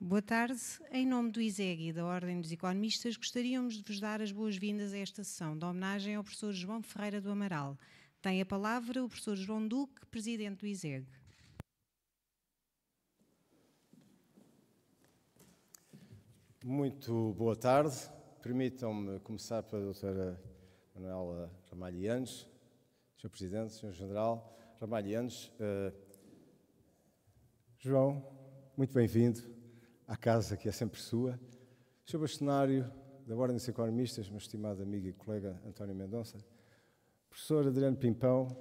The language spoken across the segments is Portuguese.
Boa tarde. Em nome do ISEG e da Ordem dos Economistas, gostaríamos de vos dar as boas-vindas a esta sessão de homenagem ao professor João Ferreira do Amaral. Tem a palavra o professor João Duque, presidente do ISEG. Muito boa tarde. Permitam-me começar pela doutora Manuela Ramalho Yanes, Sr. Presidente, Sr. General Ramalho Yanes. João, muito bem-vindo à casa que é sempre sua. Sr. Bastonário da Ordem dos Economistas, meu estimado amigo e colega António Mendonça. Professor Adriano Pimpão,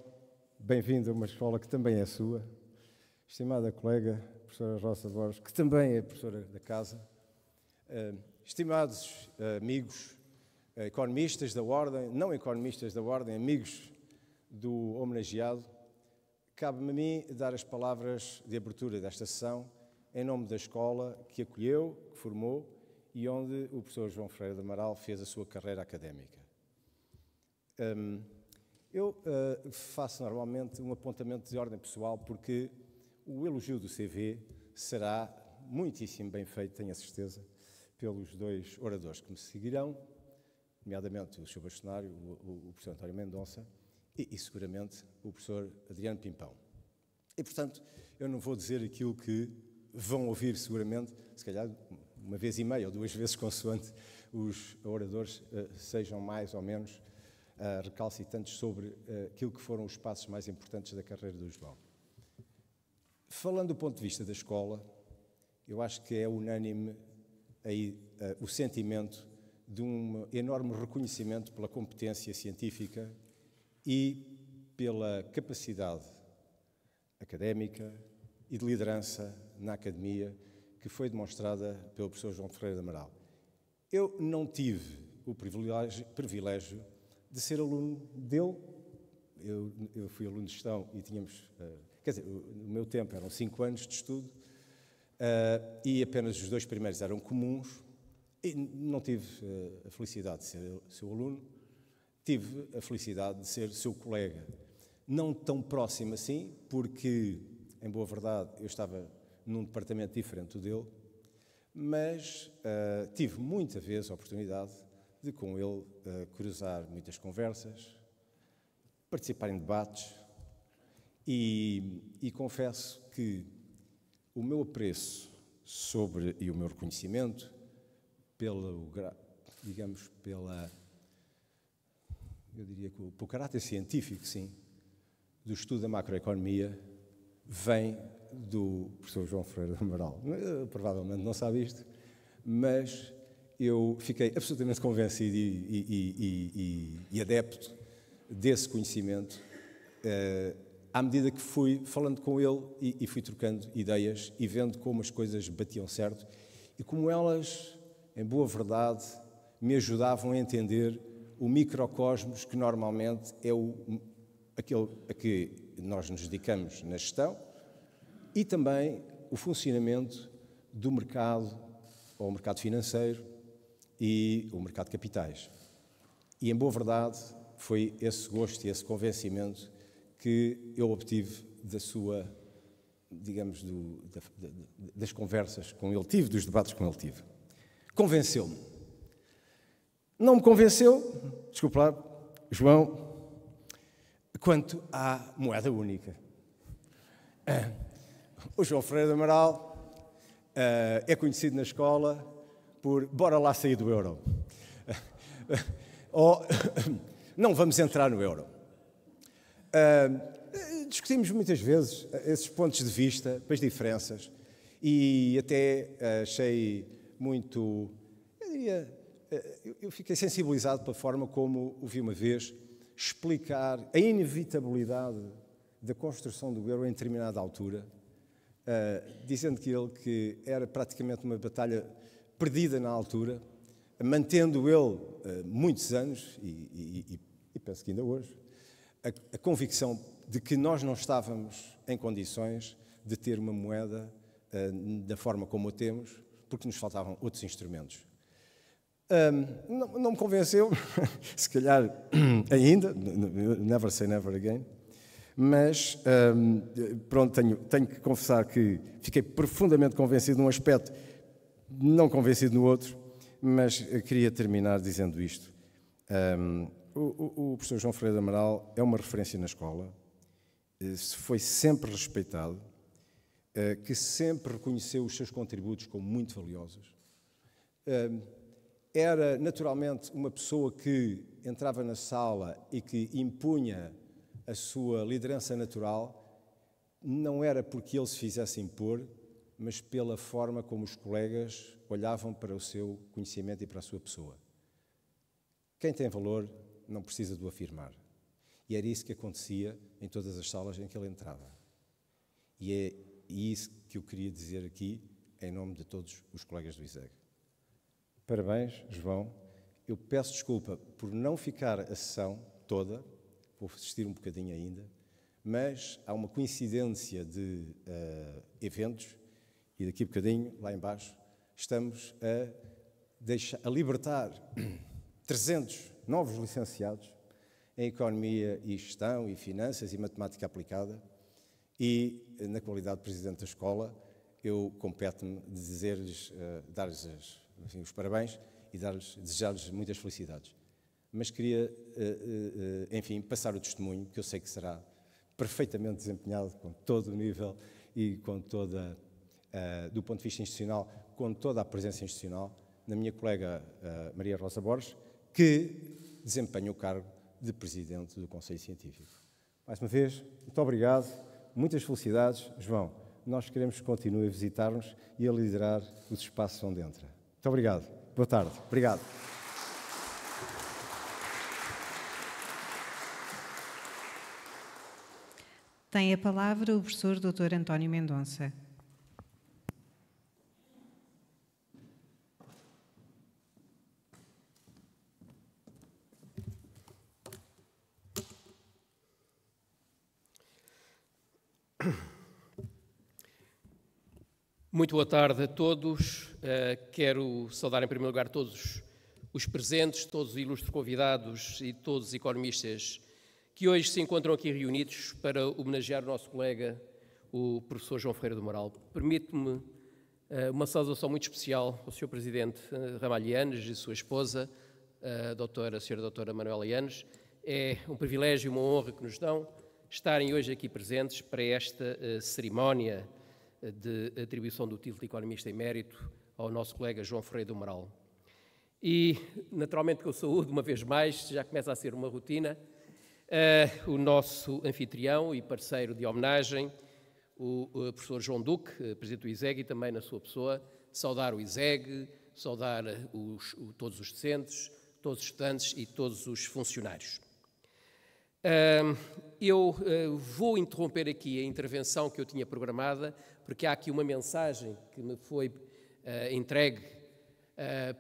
bem-vindo a uma escola que também é sua. Estimada colega, professora Rosa Borges, que também é professora da casa. Estimados amigos, economistas da Ordem, não economistas da Ordem, amigos do homenageado, cabe-me a mim dar as palavras de abertura desta sessão em nome da escola que acolheu, que formou e onde o professor João Ferreira do Amaral fez a sua carreira académica. Eu faço normalmente um apontamento de ordem pessoal porque o elogio do CV será muitíssimo bem feito, tenho a certeza, pelos dois oradores que me seguirão, nomeadamente o Sr. Bastonário, o professor António Mendonça e seguramente o professor Adriano Pimpão. E, portanto, eu não vou dizer aquilo que vão ouvir seguramente, se calhar uma vez e meia ou duas vezes, consoante os oradores sejam mais ou menos recalcitrantes sobre aquilo que foram os passos mais importantes da carreira do João. Falando do ponto de vista da escola, eu acho que é unânime aí o sentimento de um enorme reconhecimento pela competência científica e pela capacidade académica e de liderança na academia que foi demonstrada pelo professor João Ferreira do Amaral. Eu não tive o privilégio de ser aluno dele. Eu fui aluno de gestão e tínhamos, quer dizer, no meu tempo eram 5 anos de estudo e apenas os 2 primeiros eram comuns e não tive a felicidade de ser seu aluno, tive a felicidade de ser seu colega. Não tão próximo assim, porque, em boa verdade, eu estava num departamento diferente do dele, mas tive muita vez a oportunidade de, com ele, cruzar muitas conversas, participar em debates e confesso que o meu apreço sobre e o meu reconhecimento pelo caráter científico, sim, do estudo da macroeconomia, vem do professor João Ferreira do Amaral. Provavelmente não sabe isto, mas eu fiquei absolutamente convencido e adepto desse conhecimento à medida que fui falando com ele e fui trocando ideias e vendo como as coisas batiam certo e como elas, em boa verdade, me ajudavam a entender o microcosmos que normalmente é aquele a que nós nos dedicamos na gestão e também o funcionamento do mercado, ou o mercado financeiro e o mercado de capitais. E, em boa verdade, foi esse gosto e esse convencimento que eu obtive da sua, digamos, das conversas com ele tive, dos debates com ele tive. Convenceu-me. Não me convenceu, desculpe lá, João, quanto à moeda única. O João Ferreira do Amaral é conhecido na escola por bora lá sair do euro. Ou não vamos entrar no euro. Discutimos muitas vezes esses pontos de vista, as diferenças, e até achei muito... Eu fiquei sensibilizado pela forma como o vi uma vez explicar a inevitabilidade da construção do euro em determinada altura, dizendo que era praticamente uma batalha perdida na altura, mantendo ele muitos anos, e penso que ainda hoje, a convicção de que nós não estávamos em condições de ter uma moeda da forma como a temos, porque nos faltavam outros instrumentos. Não me convenceu, se calhar ainda, never say never again, mas pronto, tenho que confessar que fiquei profundamente convencido num aspecto não convencido no outro, mas queria terminar dizendo isto. O professor João Ferreira do Amaral é uma referência na escola, foi sempre respeitado, que sempre reconheceu os seus contributos como muito valiosos. Era naturalmente uma pessoa que entrava na sala e que impunha a sua liderança natural, não era porque ele se fizesse impor, mas pela forma como os colegas olhavam para o seu conhecimento e para a sua pessoa. Quem tem valor não precisa de o afirmar. E era isso que acontecia em todas as salas em que ele entrava. E é isso que eu queria dizer aqui, em nome de todos os colegas do ISEG. Parabéns, João. Eu peço desculpa por não ficar a sessão toda, vou assistir um bocadinho ainda, mas há uma coincidência de eventos e daqui a bocadinho, lá embaixo, estamos a libertar 300 novos licenciados em Economia e Gestão e Finanças e Matemática Aplicada e, na qualidade de Presidente da Escola, eu compete-me dizer-lhes, dar-lhes os parabéns e desejar-lhes muitas felicidades. Mas queria, enfim, passar o testemunho, que eu sei que será perfeitamente desempenhado com todo o nível e com toda, do ponto de vista institucional, com toda a presença institucional, na minha colega Maria Rosa Borges, que desempenha o cargo de Presidente do Conselho Científico. Mais uma vez, muito obrigado, muitas felicidades. João, nós queremos que continue a visitar-nos e a liderar os espaços onde entra. Muito obrigado. Boa tarde. Obrigado. Tem a palavra o professor Dr. António Mendonça. Muito boa tarde a todos. Quero saudar em primeiro lugar todos os presentes, todos os ilustres convidados e todos os economistas que hoje se encontram aqui reunidos para homenagear o nosso colega, o professor João Ferreira do Amaral. Permite-me uma saudação muito especial ao Sr. Presidente Ramalho Yanes e sua esposa, a Sra. Doutora Manuela Yanes. É um privilégio e uma honra que nos dão estarem hoje aqui presentes para esta cerimónia de atribuição do título de Economista Emérito ao nosso colega João Ferreira do Amaral. E, naturalmente, que eu saúdo uma vez mais, já começa a ser uma rotina, o nosso anfitrião e parceiro de homenagem, o professor João Duque, presidente do ISEG, e também na sua pessoa, saudar o ISEG, saudar todos os docentes, todos os estudantes e todos os funcionários. Eu vou interromper aqui a intervenção que eu tinha programada, porque há aqui uma mensagem que me foi entregue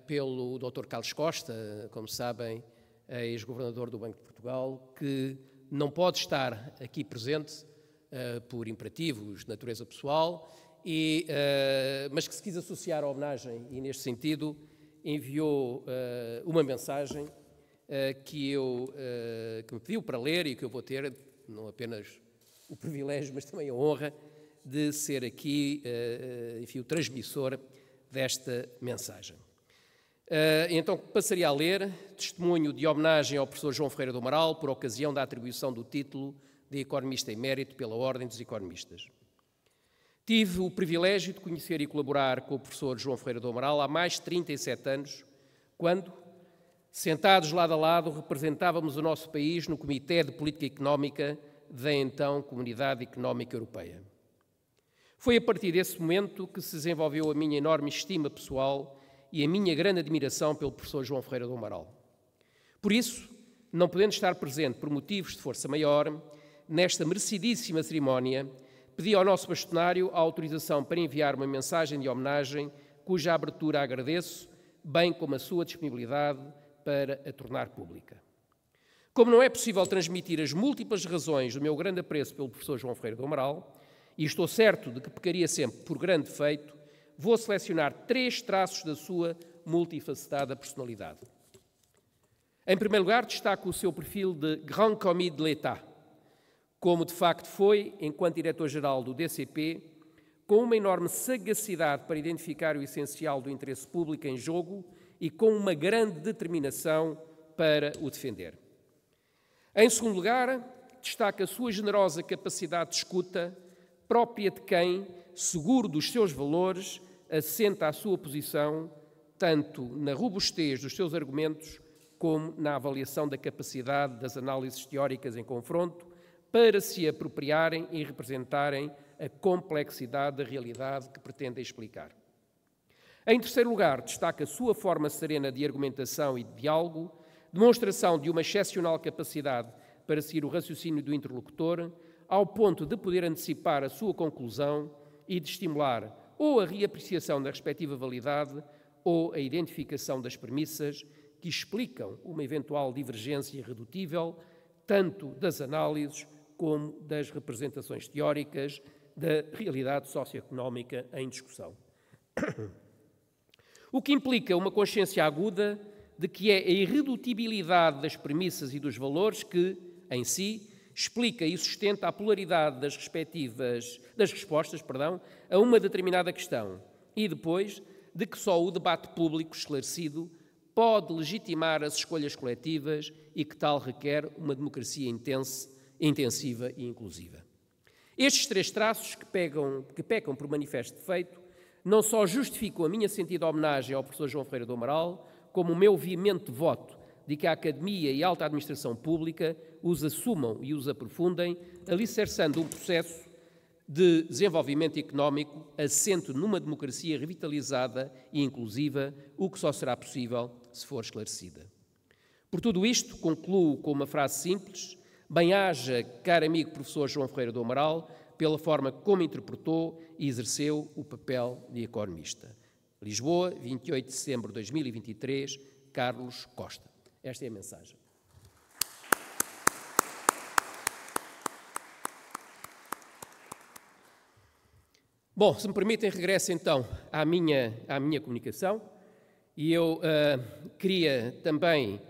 pelo Dr. Carlos Costa, como sabem, ex-governador do Banco de Portugal, que não pode estar aqui presente por imperativos de natureza pessoal, mas que se quis associar à homenagem e, neste sentido, enviou uma mensagem que me pediu para ler e que eu vou ter, não apenas o privilégio, mas também a honra de ser aqui, enfim, o transmissor desta mensagem. Então, passaria a ler testemunho de homenagem ao professor João Ferreira do Amaral por ocasião da atribuição do título de Economista Emérito pela Ordem dos Economistas. Tive o privilégio de conhecer e colaborar com o professor João Ferreira do Amaral há mais de 37 anos, quando, sentados lado a lado, representávamos o nosso país no Comitê de Política Económica da então Comunidade Económica Europeia. Foi a partir desse momento que se desenvolveu a minha enorme estima pessoal e a minha grande admiração pelo professor João Ferreira do Amaral. Por isso, não podendo estar presente por motivos de força maior, nesta merecidíssima cerimónia, pedi ao nosso bastonário a autorização para enviar uma mensagem de homenagem, cuja abertura agradeço, bem como a sua disponibilidade para a tornar pública. Como não é possível transmitir as múltiplas razões do meu grande apreço pelo professor João Ferreira do Amaral, e estou certo de que pecaria sempre por grande defeito, vou selecionar 3 traços da sua multifacetada personalidade. Em primeiro lugar, destaco o seu perfil de Grand Commis de l'État, como de facto foi, enquanto diretor-geral do DCP, com uma enorme sagacidade para identificar o essencial do interesse público em jogo e com uma grande determinação para o defender. Em segundo lugar, destaca a sua generosa capacidade de escuta, própria de quem, seguro dos seus valores, assenta a sua posição, tanto na robustez dos seus argumentos, como na avaliação da capacidade das análises teóricas em confronto, para se apropriarem e representarem a complexidade da realidade que pretendem explicar. Em terceiro lugar, destaca a sua forma serena de argumentação e de diálogo, demonstração de uma excepcional capacidade para seguir o raciocínio do interlocutor, ao ponto de poder antecipar a sua conclusão e de estimular ou a reapreciação da respectiva validade ou a identificação das premissas que explicam uma eventual divergência irredutível, tanto das análises como das representações teóricas da realidade socioeconómica em discussão. O que implica uma consciência aguda de que é a irredutibilidade das premissas e dos valores que, em si, explica e sustenta a polaridade das respostas a uma determinada questão e, depois, de que só o debate público esclarecido pode legitimar as escolhas coletivas e que tal requer uma democracia intensiva e inclusiva. Estes três traços que pecam por manifesto defeito não só justificam a minha sentida homenagem ao professor João Ferreira do Amaral, como o meu veemente voto de que a Academia e a alta administração pública os assumam e os aprofundem, alicerçando um processo de desenvolvimento económico assente numa democracia revitalizada e inclusiva, o que só será possível se for esclarecida. Por tudo isto, concluo com uma frase simples: bem-aja, caro amigo professor João Ferreira do Amaral, pela forma como interpretou e exerceu o papel de economista. Lisboa, 28 de setembro de 2023, Carlos Costa. Esta é a mensagem. Bom, se me permitem, regresso então à minha comunicação e eu queria também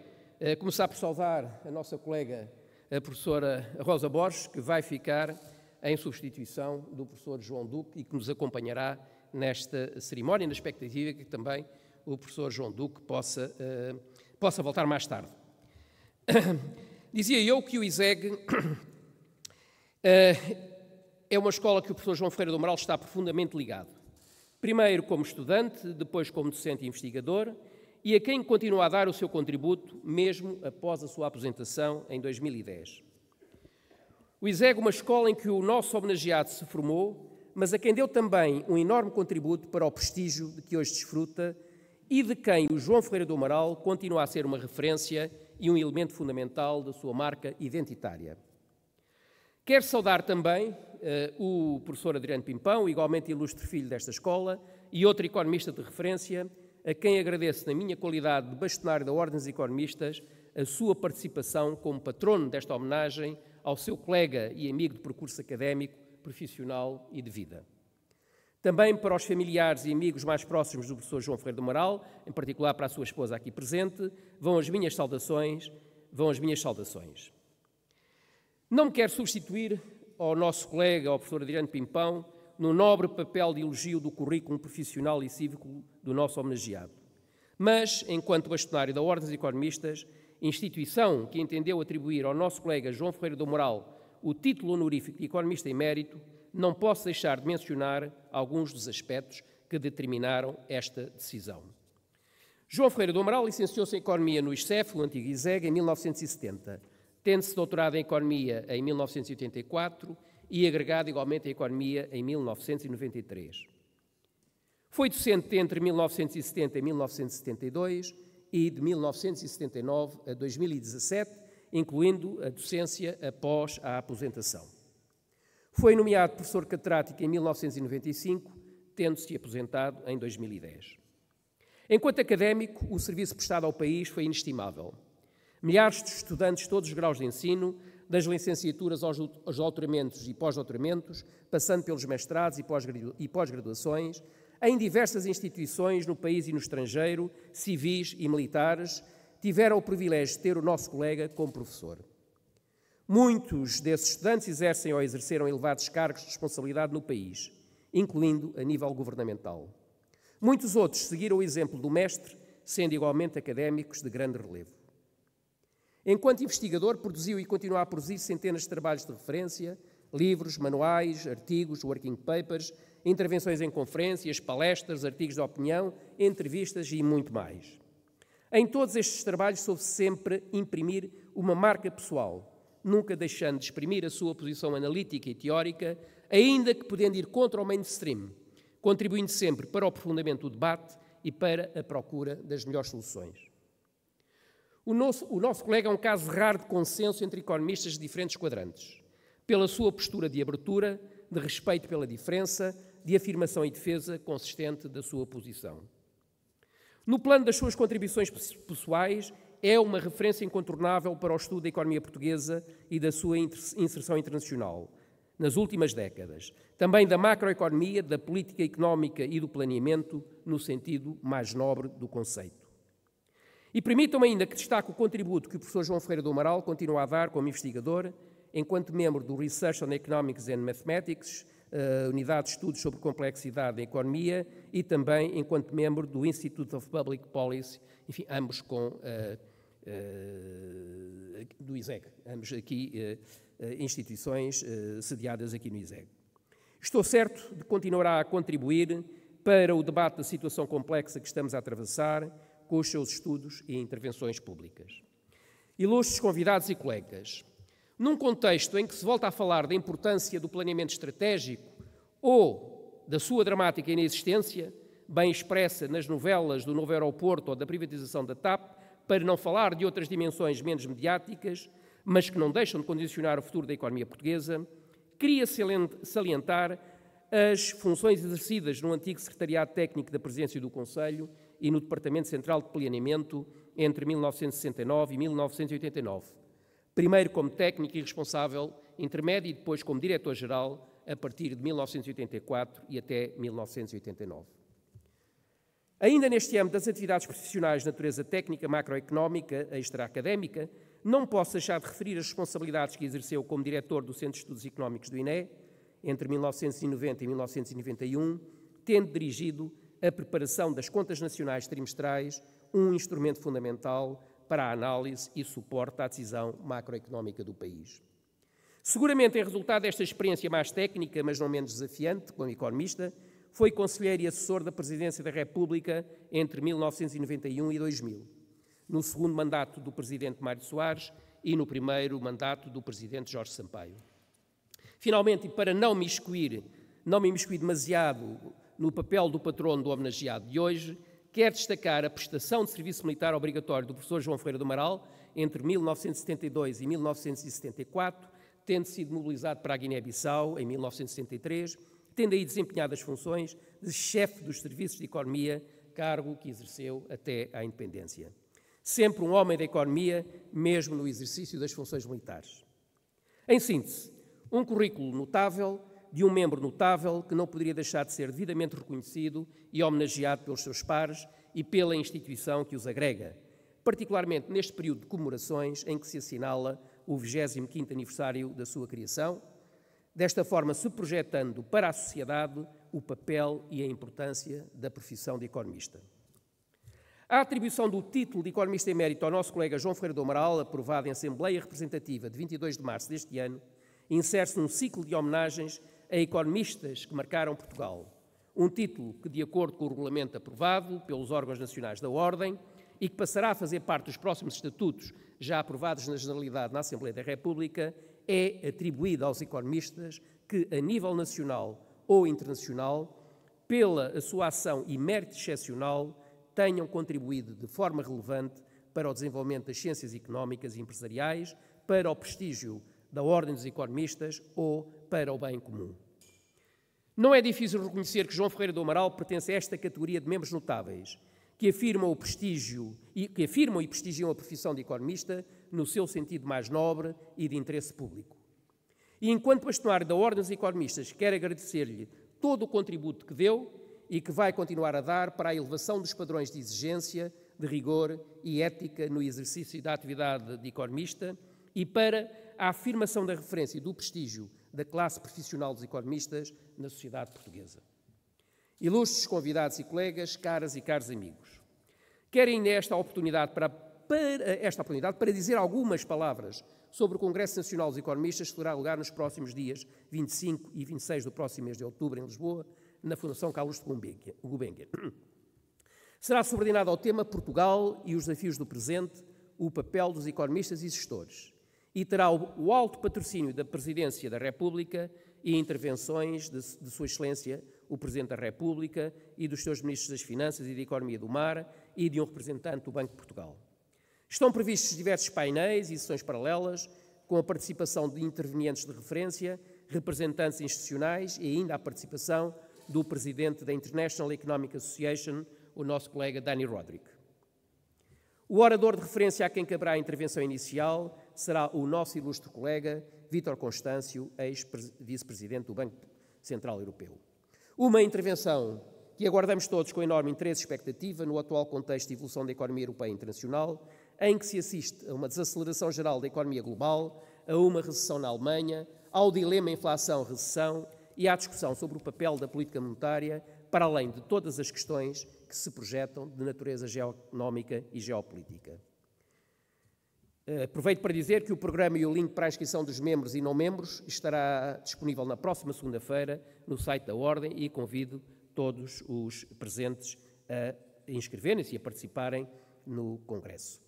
começar por saudar a nossa colega, a professora Rosa Borges, que vai ficar em substituição do professor João Duque e que nos acompanhará nesta cerimónia, na expectativa que também o professor João Duque possa voltar mais tarde. Dizia eu que o ISEG é uma escola que o professor João Ferreira do Amaral está profundamente ligado. Primeiro como estudante, depois como docente e investigador, e a quem continua a dar o seu contributo, mesmo após a sua aposentação em 2010. O ISEG é uma escola em que o nosso homenageado se formou, mas a quem deu também um enorme contributo para o prestígio de que hoje desfruta e de quem o João Ferreira do Amaral continua a ser uma referência e um elemento fundamental da sua marca identitária. Quero saudar também o professor Adriano Pimpão, igualmente ilustre filho desta escola, e outro economista de referência, a quem agradeço, na minha qualidade de bastonário da Ordem dos Economistas, a sua participação como patrono desta homenagem ao seu colega e amigo de percurso académico, profissional e de vida. Também para os familiares e amigos mais próximos do professor João Ferreira do Amaral, em particular para a sua esposa aqui presente, vão as minhas saudações. Não me quero substituir ao nosso colega, ao professor Adriano Pimpão, no nobre papel de elogio do currículo profissional e cívico do nosso homenageado. Mas, enquanto bastonário da Ordem dos Economistas, instituição que entendeu atribuir ao nosso colega João Ferreira do Amaral o título honorífico de economista emérito, não posso deixar de mencionar alguns dos aspectos que determinaram esta decisão. João Ferreira do Amaral licenciou-se em Economia no ISCEF, o antigo ISEG, em 1970, tendo-se doutorado em Economia em 1984 e agregado igualmente em Economia em 1993. Foi docente entre 1970 e 1972 e de 1979 a 2017, incluindo a docência após a aposentação. Foi nomeado professor catedrático em 1995, tendo-se aposentado em 2010. Enquanto académico, o serviço prestado ao país foi inestimável. Milhares de estudantes de todos os graus de ensino, das licenciaturas aos doutoramentos e pós-doutoramentos, passando pelos mestrados e pós-graduações, em diversas instituições no país e no estrangeiro, civis e militares, tiveram o privilégio de ter o nosso colega como professor. Muitos desses estudantes exercem ou exerceram elevados cargos de responsabilidade no país incluindo a nível governamental. Muitos outros seguiram o exemplo do mestre, sendo igualmente académicos de grande relevo. Enquanto investigador, produziu e continua a produzir centenas de trabalhos de referência, livros, manuais, artigos, working papers, intervenções em conferências, palestras, artigos de opinião, entrevistas e muito mais. Em todos estes trabalhos soube sempre imprimir uma marca pessoal, nunca deixando de exprimir a sua posição analítica e teórica, ainda que podendo ir contra o mainstream, contribuindo sempre para o aprofundamento do debate e para a procura das melhores soluções. O nosso colega é um caso raro de consenso entre economistas de diferentes quadrantes, pela sua postura de abertura, de respeito pela diferença, de afirmação e defesa consistente da sua posição. No plano das suas contribuições pessoais, é uma referência incontornável para o estudo da economia portuguesa e da sua inserção internacional, nas últimas décadas. Também da macroeconomia, da política económica e do planeamento, no sentido mais nobre do conceito. E permitam-me ainda que destaque o contributo que o professor João Ferreira do Amaral continua a dar como investigador, enquanto membro do Research on Economics and Mathematics, unidade de estudos sobre complexidade da economia, e também enquanto membro do Institute of Public Policy, enfim, ambos do ISEG, ambos aqui instituições sediadas aqui no ISEG. Estou certo de que continuará a contribuir para o debate da situação complexa que estamos a atravessar com os seus estudos e intervenções públicas. Ilustres convidados e colegas, num contexto em que se volta a falar da importância do planeamento estratégico ou da sua dramática inexistência, bem expressa nas novelas do novo aeroporto ou da privatização da TAP, para não falar de outras dimensões menos mediáticas, mas que não deixam de condicionar o futuro da economia portuguesa, queria salientar as funções exercidas no antigo Secretariado Técnico da Presidência do Conselho e no Departamento Central de Planeamento entre 1969 e 1989. Primeiro como técnico e responsável intermédio e depois como diretor-geral a partir de 1984 e até 1989. Ainda neste âmbito das atividades profissionais de natureza técnica, macroeconómica, extra-académica, não posso deixar de referir as responsabilidades que exerceu como diretor do Centro de Estudos Económicos do INE, entre 1990 e 1991, tendo dirigido a preparação das contas nacionais trimestrais, um instrumento fundamental para a análise e suporte à decisão macroeconómica do país. Seguramente, em resultado desta experiência mais técnica, mas não menos desafiante, como economista, foi conselheiro e assessor da Presidência da República entre 1991 e 2000, no segundo mandato do Presidente Mário Soares e no primeiro mandato do Presidente Jorge Sampaio. Finalmente, e para não me imiscuir demasiado no papel do patrono do homenageado de hoje, quero destacar a prestação de serviço militar obrigatório do professor João Ferreira do Amaral entre 1972 e 1974, tendo sido mobilizado para a Guiné-Bissau em 1973, tendo aí desempenhado as funções de chefe dos serviços de economia, cargo que exerceu até à independência. Sempre um homem da economia, mesmo no exercício das funções militares. Em síntese, um currículo notável, de um membro notável que não poderia deixar de ser devidamente reconhecido e homenageado pelos seus pares e pela instituição que os agrega, particularmente neste período de comemorações em que se assinala o 25º aniversário da sua criação, desta forma se projetando para a sociedade o papel e a importância da profissão de economista. A atribuição do título de economista emérito ao nosso colega João Ferreira do Amaral, aprovado em Assembleia Representativa de 22 de março deste ano, insere-se num ciclo de homenagens a economistas que marcaram Portugal. Um título que, de acordo com o regulamento aprovado pelos órgãos nacionais da Ordem e que passará a fazer parte dos próximos estatutos já aprovados na Generalidade na Assembleia da República, é atribuído aos economistas que, a nível nacional ou internacional, pela sua ação e mérito excepcional, tenham contribuído de forma relevante para o desenvolvimento das ciências económicas e empresariais, para o prestígio da Ordem dos Economistas ou para o bem comum. Não é difícil reconhecer que João Ferreira do Amaral pertence a esta categoria de membros notáveis, que afirmam e prestigiam a profissão de economista no seu sentido mais nobre e de interesse público. E enquanto bastonário da Ordem dos Economistas, quero agradecer-lhe todo o contributo que deu e que vai continuar a dar para a elevação dos padrões de exigência, de rigor e ética no exercício da atividade de economista e para a afirmação da referência e do prestígio da classe profissional dos economistas na sociedade portuguesa. Ilustres convidados e colegas, caras e caros amigos, querem esta oportunidade para dizer algumas palavras sobre o Congresso Nacional dos Economistas que terá lugar nos próximos dias 25 e 26 do próximo mês de outubro, em Lisboa, na Fundação Carlos de Gulbenkian. Será subordinado ao tema Portugal e os desafios do presente, o papel dos economistas e gestores, e terá o alto patrocínio da Presidência da República e intervenções de Sua Excelência, o Presidente da República e dos seus Ministros das Finanças e da Economia do Mar e de um representante do Banco de Portugal. Estão previstos diversos painéis e sessões paralelas, com a participação de intervenientes de referência, representantes institucionais e ainda a participação do Presidente da International Economic Association, o nosso colega Dani Rodrik. O orador de referência a quem caberá a intervenção inicial será o nosso ilustre colega Vítor Constâncio, ex-vice-presidente do Banco Central Europeu. Uma intervenção que aguardamos todos com enorme interesse e expectativa no atual contexto de evolução da economia europeia e internacional, em que se assiste a uma desaceleração geral da economia global, a uma recessão na Alemanha, ao dilema inflação-recessão e à discussão sobre o papel da política monetária, para além de todas as questões que se projetam de natureza geoeconómica e geopolítica. Aproveito para dizer que o programa e o link para a inscrição dos membros e não membros estará disponível na próxima segunda-feira no site da Ordem e convido todos os presentes a inscreverem-se e a participarem no Congresso.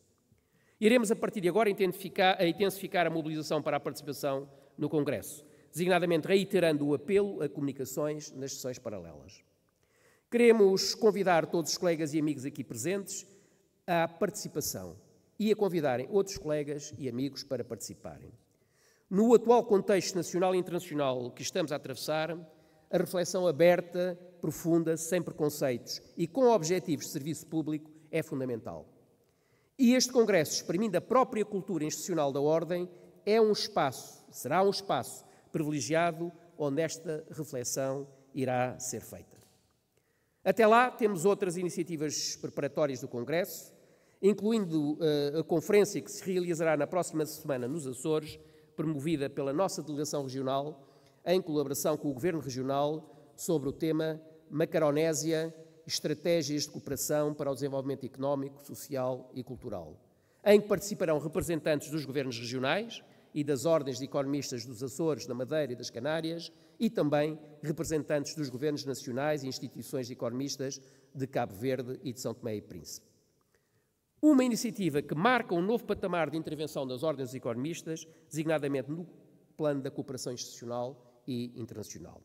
Iremos, a partir de agora, intensificar a mobilização para a participação no Congresso, designadamente reiterando o apelo a comunicações nas sessões paralelas. Queremos convidar todos os colegas e amigos aqui presentes à participação e a convidarem outros colegas e amigos para participarem. No atual contexto nacional e internacional que estamos a atravessar, a reflexão aberta, profunda, sem preconceitos e com objetivos de serviço público é fundamental. E este Congresso, exprimindo a própria cultura institucional da Ordem, será um espaço privilegiado onde esta reflexão irá ser feita. Até lá, temos outras iniciativas preparatórias do Congresso, incluindo a conferência que se realizará na próxima semana nos Açores, promovida pela nossa delegação regional, em colaboração com o Governo Regional, sobre o tema Macaronésia, Estratégias de Cooperação para o Desenvolvimento Económico, Social e Cultural, em que participarão representantes dos governos regionais e das ordens de economistas dos Açores, da Madeira e das Canárias, e também representantes dos governos nacionais e instituições de economistas de Cabo Verde e de São Tomé e Príncipe. Uma iniciativa que marca um novo patamar de intervenção das ordens de economistas, designadamente no plano da cooperação institucional e internacional.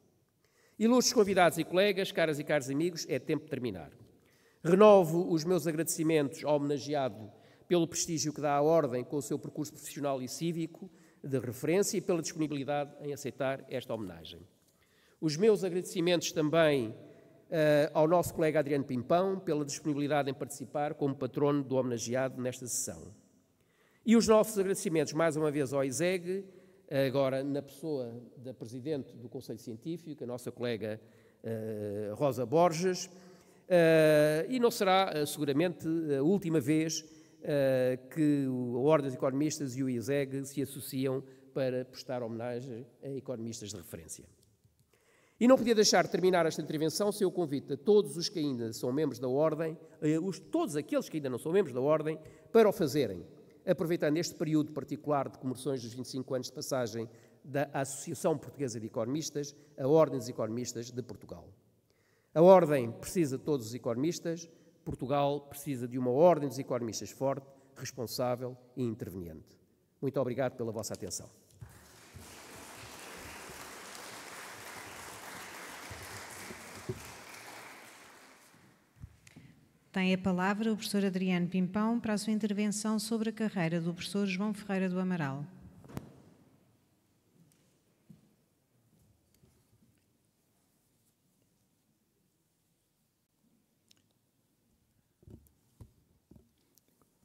Ilustres convidados e colegas, caras e caros amigos, é tempo de terminar. Renovo os meus agradecimentos ao homenageado pelo prestígio que dá à Ordem com o seu percurso profissional e cívico de referência e pela disponibilidade em aceitar esta homenagem. Os meus agradecimentos também ao nosso colega Adriano Pimpão pela disponibilidade em participar como patrono do homenageado nesta sessão. E os nossos agradecimentos mais uma vez ao ISEG, agora na pessoa da Presidente do Conselho Científico, a nossa colega Rosa Borges, e não será seguramente a última vez que a Ordem dos Economistas e o ISEG se associam para prestar homenagem a economistas de referência. E não podia deixar de terminar esta intervenção sem o convite a todos os que ainda são membros da Ordem, todos aqueles que ainda não são membros da Ordem, para o fazerem, aproveitando este período particular de comemorações dos 25 anos de passagem da Associação Portuguesa de Economistas, a Ordem dos Economistas de Portugal. A Ordem precisa de todos os economistas, Portugal precisa de uma Ordem dos Economistas forte, responsável e interveniente. Muito obrigado pela vossa atenção. Tem a palavra o professor Adriano Pimpão para a sua intervenção sobre a carreira do professor João Ferreira do Amaral.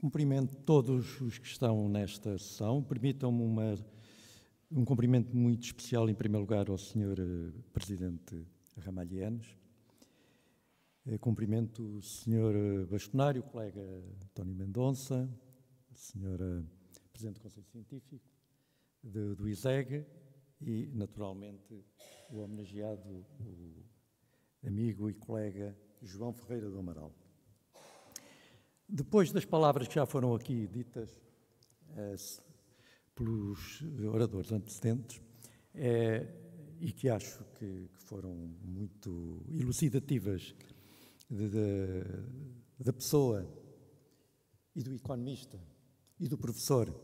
Cumprimento todos os que estão nesta sessão. Permitam-me um cumprimento muito especial, em primeiro lugar, ao Sr. Presidente Ramalhianes. Cumprimento o Sr. Bastonário, o colega António Mendonça, a Sra. Presidente do Conselho Científico do ISEG e, naturalmente, o homenageado, o amigo e colega João Ferreira do Amaral. Depois das palavras que já foram aqui ditas pelos oradores antecedentes, e que acho que foram muito elucidativas da pessoa e do economista e do professor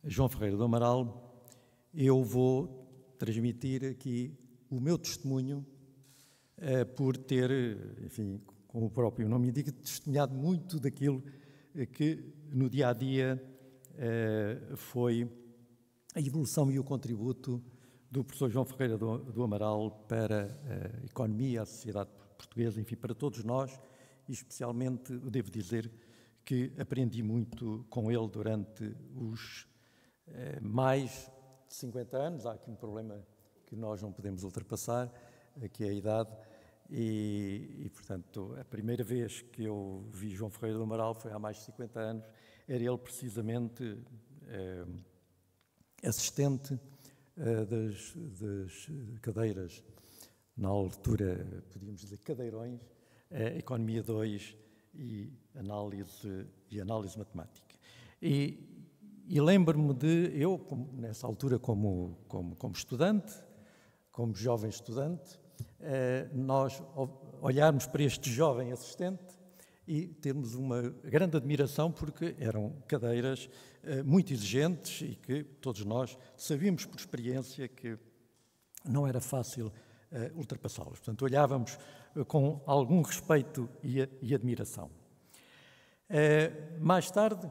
João Ferreira do Amaral, eu vou transmitir aqui o meu testemunho por ter, enfim, como o próprio nome indica, testemunhado muito daquilo que no dia-a-dia foi a evolução e o contributo do professor João Ferreira do Amaral para a economia, a sociedade portuguesa, enfim, para todos nós, e especialmente, eu devo dizer, que aprendi muito com ele durante os mais de 50 anos. Há aqui um problema que nós não podemos ultrapassar, que é a idade, e portanto, a primeira vez que eu vi João Ferreira do Amaral foi há mais de 50 anos, era ele precisamente assistente das cadeiras, na altura podíamos dizer cadeirões, Economia 2 e análise matemática. E lembro-me de eu, nessa altura, como estudante, como jovem estudante, nós olharmos para este jovem assistente e termos uma grande admiração, porque eram cadeiras muito exigentes e que todos nós sabíamos por experiência que não era fácil ultrapassá-las. Portanto, olhávamos com algum respeito e admiração. Mais tarde,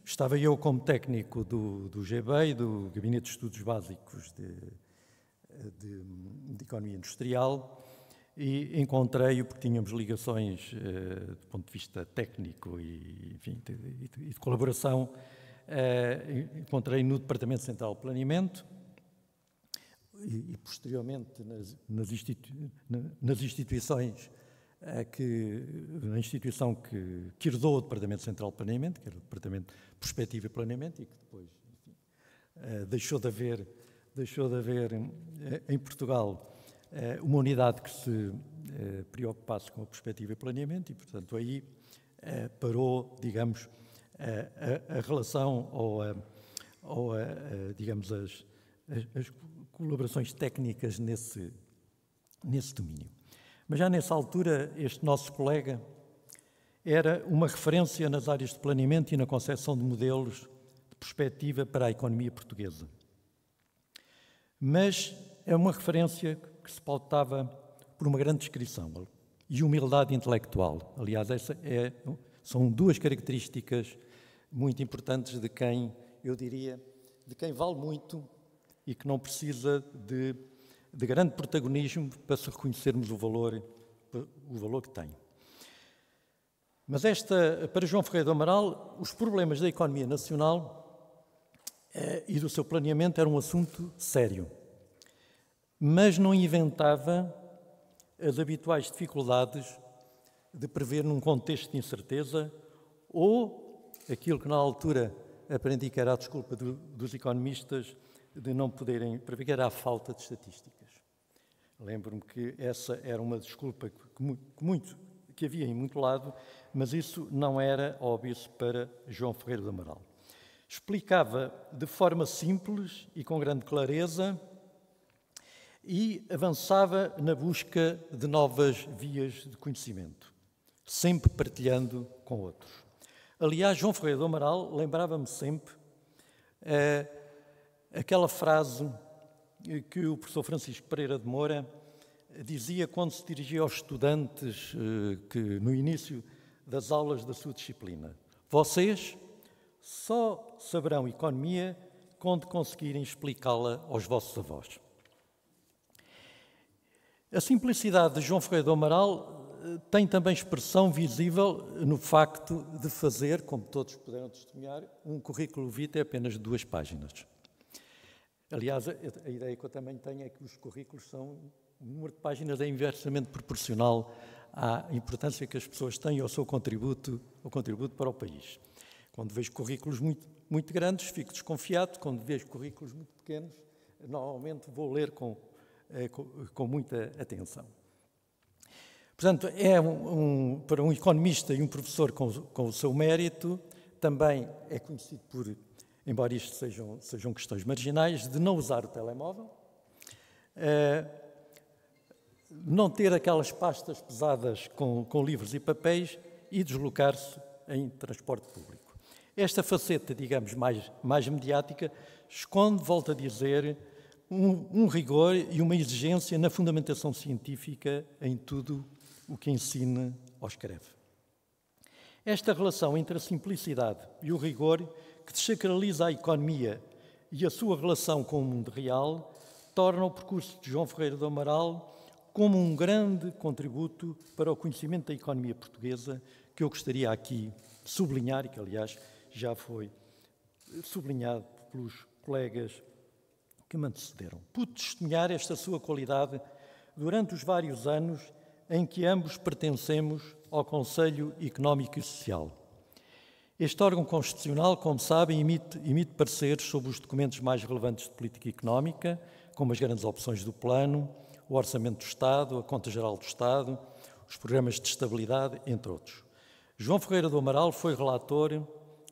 estava eu como técnico do GBEI, do Gabinete de Estudos Básicos de Economia Industrial, e encontrei-o, porque tínhamos ligações do ponto de vista técnico e, enfim, de colaboração, encontrei no Departamento Central de Planeamento e posteriormente nas instituições na instituição que herdou o Departamento Central de Planeamento, que era o Departamento de Prospectiva e Planeamento, e que depois, enfim, deixou de haver em Portugal uma unidade que se preocupasse com a perspectiva e planeamento, e, portanto, aí parou, digamos, a relação ou digamos, as colaborações técnicas nesse domínio. Mas já nessa altura, este nosso colega era uma referência nas áreas de planeamento e na concepção de modelos de perspectiva para a economia portuguesa. Mas é uma referência que se pautava por uma grande descrição e humildade intelectual. Aliás, são duas características muito importantes de quem, eu diria, de quem vale muito e que não precisa de grande protagonismo para se reconhecermos o valor que tem. Mas para João Ferreira do Amaral, os problemas da economia nacional e do seu planeamento eram um assunto sério, mas não inventava as habituais dificuldades de prever num contexto de incerteza ou aquilo que na altura aprendi que era a desculpa dos economistas de não poderem prever, que era a falta de estatísticas. Lembro-me que essa era uma desculpa que havia em muito lado, mas isso não era óbvio para João Ferreira do Amaral. Explicava de forma simples e com grande clareza e avançava na busca de novas vias de conhecimento, sempre partilhando com outros. Aliás, João Ferreira do Amaral lembrava-me sempre aquela frase que o professor Francisco Pereira de Moura dizia quando se dirigia aos estudantes que no início das aulas da sua disciplina: vocês só saberão economia quando conseguirem explicá-la aos vossos avós. A simplicidade de João Ferreira do Amaral tem também expressão visível no facto de fazer, como todos puderam testemunhar, um currículo vitae apenas de 2 páginas. Aliás, a ideia que eu também tenho é que os currículos são, o número de páginas é inversamente proporcional à importância que as pessoas têm ao seu contributo para o país. Quando vejo currículos muito grandes, fico desconfiado. Quando vejo currículos muito pequenos, normalmente vou ler com com muita atenção. Portanto, para um economista e um professor com o seu mérito, também é conhecido por, embora isto sejam questões marginais, de não usar o telemóvel, não ter aquelas pastas pesadas com livros e papéis e deslocar-se em transporte público. Esta faceta, digamos, mais mediática, esconde, volto a dizer, um rigor e uma exigência na fundamentação científica em tudo o que ensina ou escreve. Esta relação entre a simplicidade e o rigor que desacraliza a economia e a sua relação com o mundo real torna o percurso de João Ferreira do Amaral como um grande contributo para o conhecimento da economia portuguesa que eu gostaria aqui de sublinhar e que, aliás, já foi sublinhado pelos colegas que me antecederam. Pude testemunhar esta sua qualidade durante os vários anos em que ambos pertencemos ao Conselho Económico e Social. Este órgão constitucional, como sabem, emite pareceres sobre os documentos mais relevantes de política económica, como as grandes opções do plano, o Orçamento do Estado, a Conta Geral do Estado, os programas de estabilidade, entre outros. João Ferreira do Amaral foi relator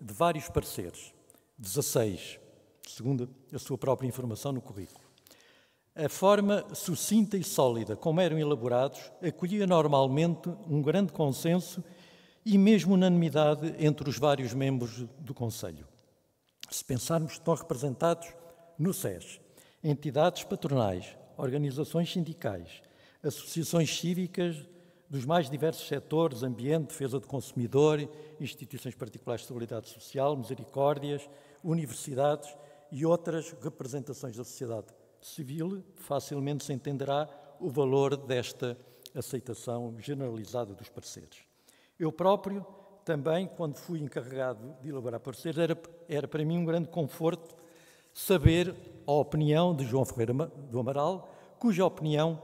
de vários pareceres, 16, segundo a sua própria informação no currículo. A forma sucinta e sólida como eram elaborados acolhia normalmente um grande consenso e mesmo unanimidade entre os vários membros do Conselho. Se pensarmos que estão representados no SES, entidades patronais, organizações sindicais, associações cívicas dos mais diversos setores, ambiente, defesa do consumidor, instituições particulares de estabilidade social, misericórdias, universidades e outras representações da sociedade civil, facilmente se entenderá o valor desta aceitação generalizada dos pareceres. Eu próprio, também, quando fui encarregado de elaborar pareceres, era para mim um grande conforto saber a opinião de João Ferreira do Amaral, cuja opinião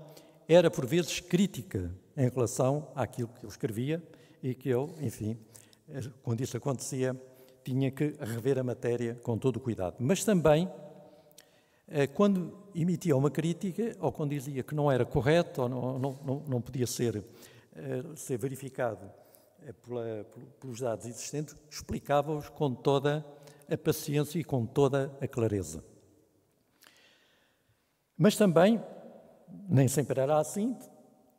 era, por vezes, crítica em relação àquilo que eu escrevia e que eu, enfim, quando isso acontecia, tinha que rever a matéria com todo o cuidado. Mas também, quando emitia uma crítica, ou quando dizia que não era correto, ou não podia ser verificado pelos dados existentes, explicava-os com toda a paciência e com toda a clareza. Mas também, nem sempre era assim,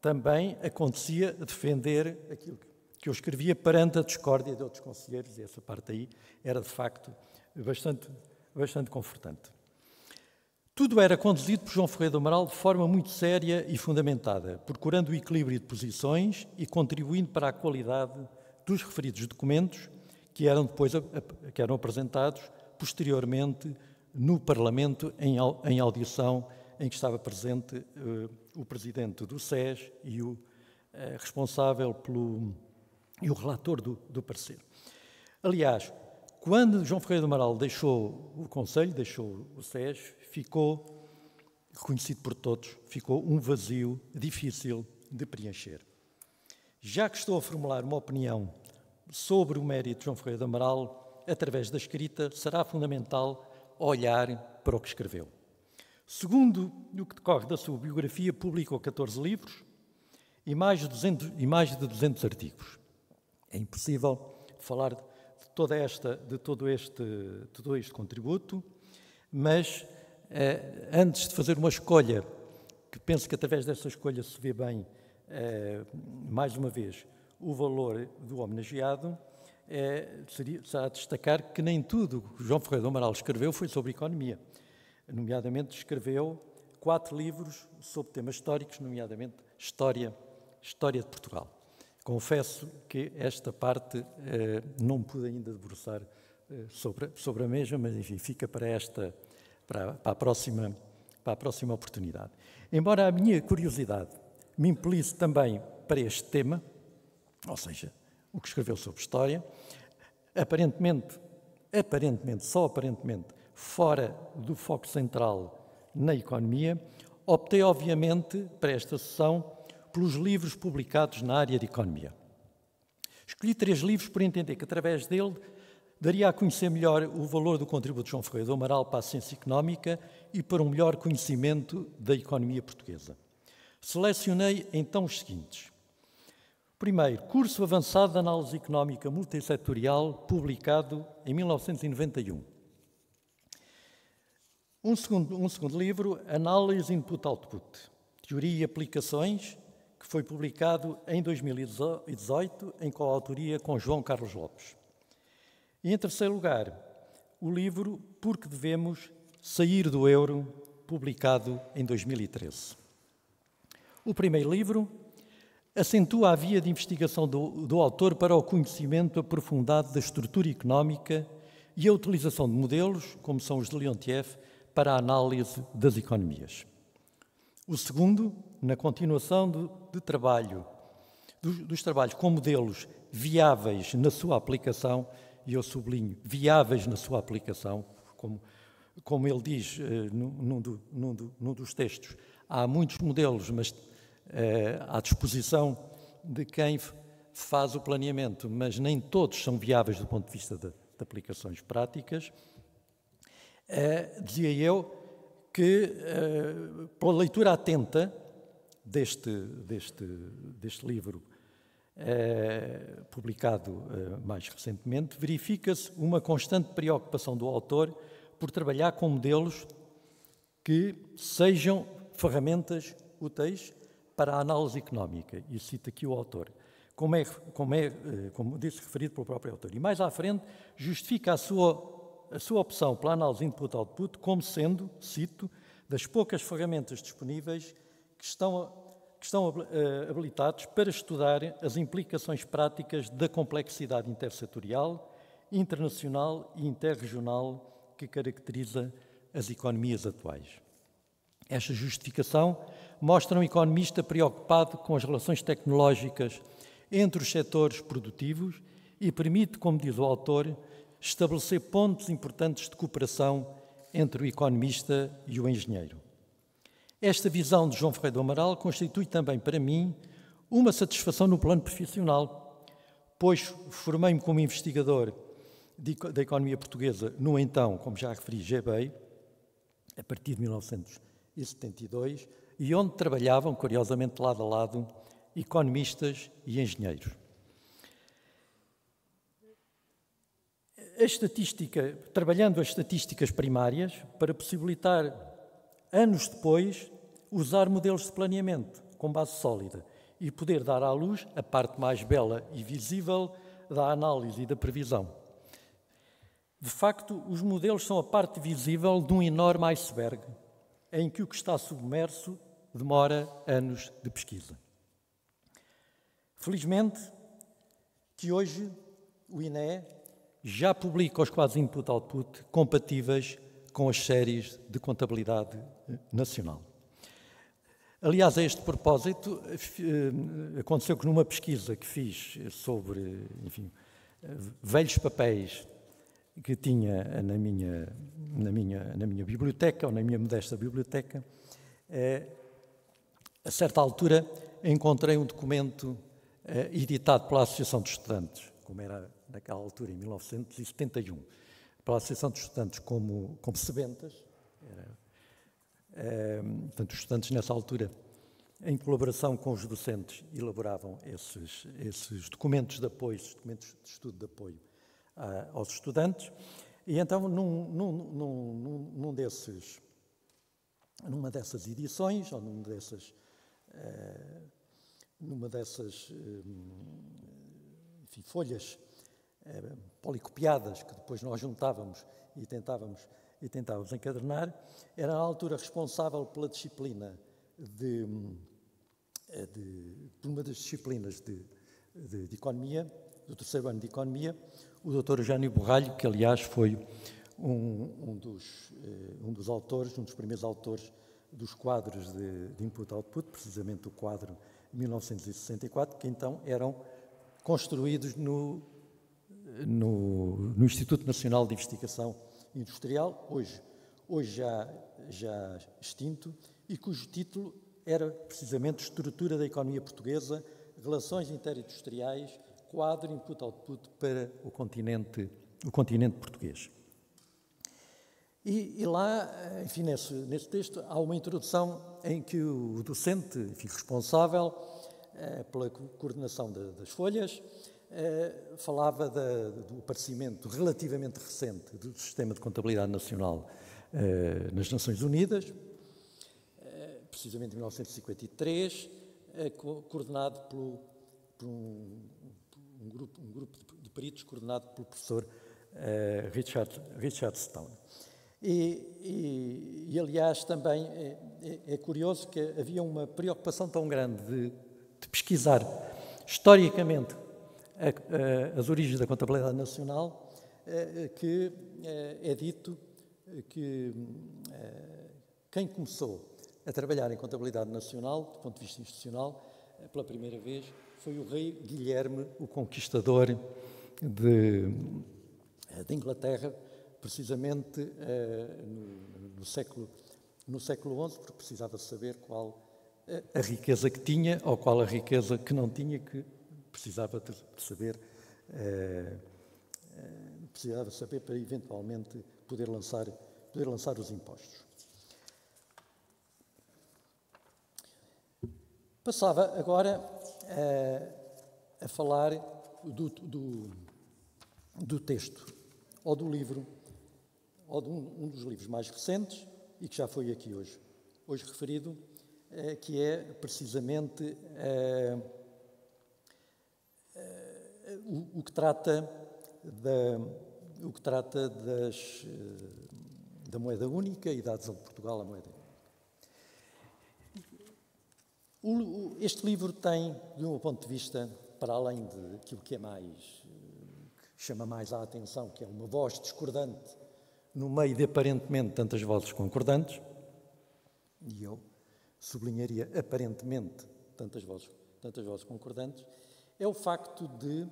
também acontecia defender aquilo que eu escrevia perante a discórdia de outros conselheiros, e essa parte aí era, de facto, bastante confortante. Tudo era conduzido por João Ferreira do Amaral de forma muito séria e fundamentada, procurando o equilíbrio de posições e contribuindo para a qualidade dos referidos documentos que eram apresentados posteriormente no Parlamento em audição em que estava presente o presidente do SES e o responsável e o relator do parecer. Aliás, quando João Ferreira do Amaral deixou o Conselho, deixou o SES, ficou, reconhecido por todos, ficou um vazio difícil de preencher. Já que estou a formular uma opinião sobre o mérito de João Ferreira do Amaral, através da escrita, será fundamental olhar para o que escreveu. Segundo o que decorre da sua biografia, publicou 14 livros e mais de 200 artigos. É impossível falar de todo este contributo, mas antes de fazer uma escolha, que penso que através dessa escolha se vê bem, mais uma vez, o valor do homenageado, será destacar que nem tudo o que João Ferreira do Amaral escreveu foi sobre economia. Nomeadamente, escreveu 4 livros sobre temas históricos, nomeadamente História de Portugal. Confesso que esta parte não pude ainda debruçar sobre a mesma, mas enfim, fica para a próxima oportunidade. Embora a minha curiosidade me impelisse também para este tema, ou seja, o que escreveu sobre história, aparentemente, só aparentemente, fora do foco central na economia, optei, obviamente, para esta sessão pelos livros publicados na área de economia. Escolhi 3 livros por entender que, através daria a conhecer melhor o valor do contributo de João Ferreira do Amaral para a ciência económica e para um melhor conhecimento da economia portuguesa. Selecionei então os seguintes. Primeiro, curso avançado de análise económica multissetorial, publicado em 1991. Um segundo livro, Análise Input-Output, Teoria e Aplicações, que foi publicado em 2018, em coautoria com João Carlos Lopes. E, em terceiro lugar, o livro Por que Devemos Sair do Euro, publicado em 2013. O primeiro livro acentua a via de investigação do autor para o conhecimento aprofundado da estrutura económica e a utilização de modelos, como são os de Leontief, para a análise das economias. O segundo, na continuação dos trabalhos com modelos viáveis na sua aplicação, e eu sublinho, viáveis na sua aplicação, como ele diz num dos textos, há muitos modelos, mas à disposição de quem faz o planeamento, mas nem todos são viáveis do ponto de vista de aplicações práticas. Dizia eu que, pela leitura atenta deste livro, publicado mais recentemente, verifica-se uma constante preocupação do autor por trabalhar com modelos que sejam ferramentas úteis para a análise económica, e cito aqui o autor, como disse, referido pelo próprio autor. E mais à frente, justifica a sua opção pela análise input-output como sendo, cito, das poucas ferramentas disponíveis que estão habilitados para estudar as implicações práticas da complexidade intersetorial, internacional e interregional que caracteriza as economias atuais. Esta justificação mostra um economista preocupado com as relações tecnológicas entre os setores produtivos e permite, como diz o autor, estabelecer pontos importantes de cooperação entre o economista e o engenheiro. Esta visão de João Ferreira do Amaral constitui também para mim uma satisfação no plano profissional, pois formei-me como investigador da economia portuguesa no então, como já referi, GBEI, a partir de 1972, e onde trabalhavam, curiosamente, lado a lado, economistas e engenheiros. Trabalhando as estatísticas primárias para possibilitar, anos depois, usar modelos de planeamento com base sólida e poder dar à luz a parte mais bela e visível da análise e da previsão. De facto, os modelos são a parte visível de um enorme iceberg, em que o que está submerso demora anos de pesquisa. Felizmente, que hoje o INE já publica os quadros input-output compatíveis com as séries de contabilidade nacional. Aliás, a este propósito, aconteceu que numa pesquisa que fiz sobre, velhos papéis que tinha na minha biblioteca, ou na minha modesta biblioteca, a certa altura encontrei um documento editado pela Associação de Estudantes, como era naquela altura, em 1971, pela Associação de Estudantes como sebentas. Portanto, os estudantes, nessa altura, em colaboração com os docentes, elaboravam esses documentos de apoio, esses documentos de estudo de apoio aos estudantes. E então, numa dessas edições, ou numa dessas folhas policopiadas, que depois nós juntávamos e tentávamos encadernar, era na altura responsável pela disciplina de uma das disciplinas de Economia, do terceiro ano de Economia, o Dr. Eugênio Borralho, que aliás foi um dos autores, um dos primeiros autores dos quadros de input-output, precisamente o quadro de 1964, que então eram construídos no Instituto Nacional de Investigação Industrial, hoje já extinto, e cujo título era precisamente Estrutura da Economia Portuguesa, Relações Interindustriais, Quadro Input-Output para o continente o continente português. E lá, enfim, nesse texto, há uma introdução em que o docente, enfim, responsável pela coordenação das folhas, falava do aparecimento relativamente recente do Sistema de Contabilidade Nacional nas Nações Unidas, precisamente em 1953, coordenado por um grupo de peritos coordenado pelo professor Richard Stone. E aliás, também é curioso que havia uma preocupação tão grande de pesquisar historicamente as origens da contabilidade nacional, que é dito que quem começou a trabalhar em contabilidade nacional, do ponto de vista institucional, pela primeira vez, foi o rei Guilherme, o Conquistador de Inglaterra, precisamente no século XI, porque precisava saber qual a riqueza que tinha ou qual a riqueza que não tinha, que precisava de saber para eventualmente poder lançar os impostos. Passava agora a falar do texto, ou do livro, ou de um dos livros mais recentes, e que já foi aqui hoje referido, que é precisamente o que trata da moeda única e da adesão de Portugal à moeda única. Este livro tem, de um ponto de vista, para além daquilo que chama mais a atenção, que é uma voz discordante no meio de aparentemente tantas vozes concordantes, e eu sublinharia aparentemente tantas vozes concordantes, é o facto de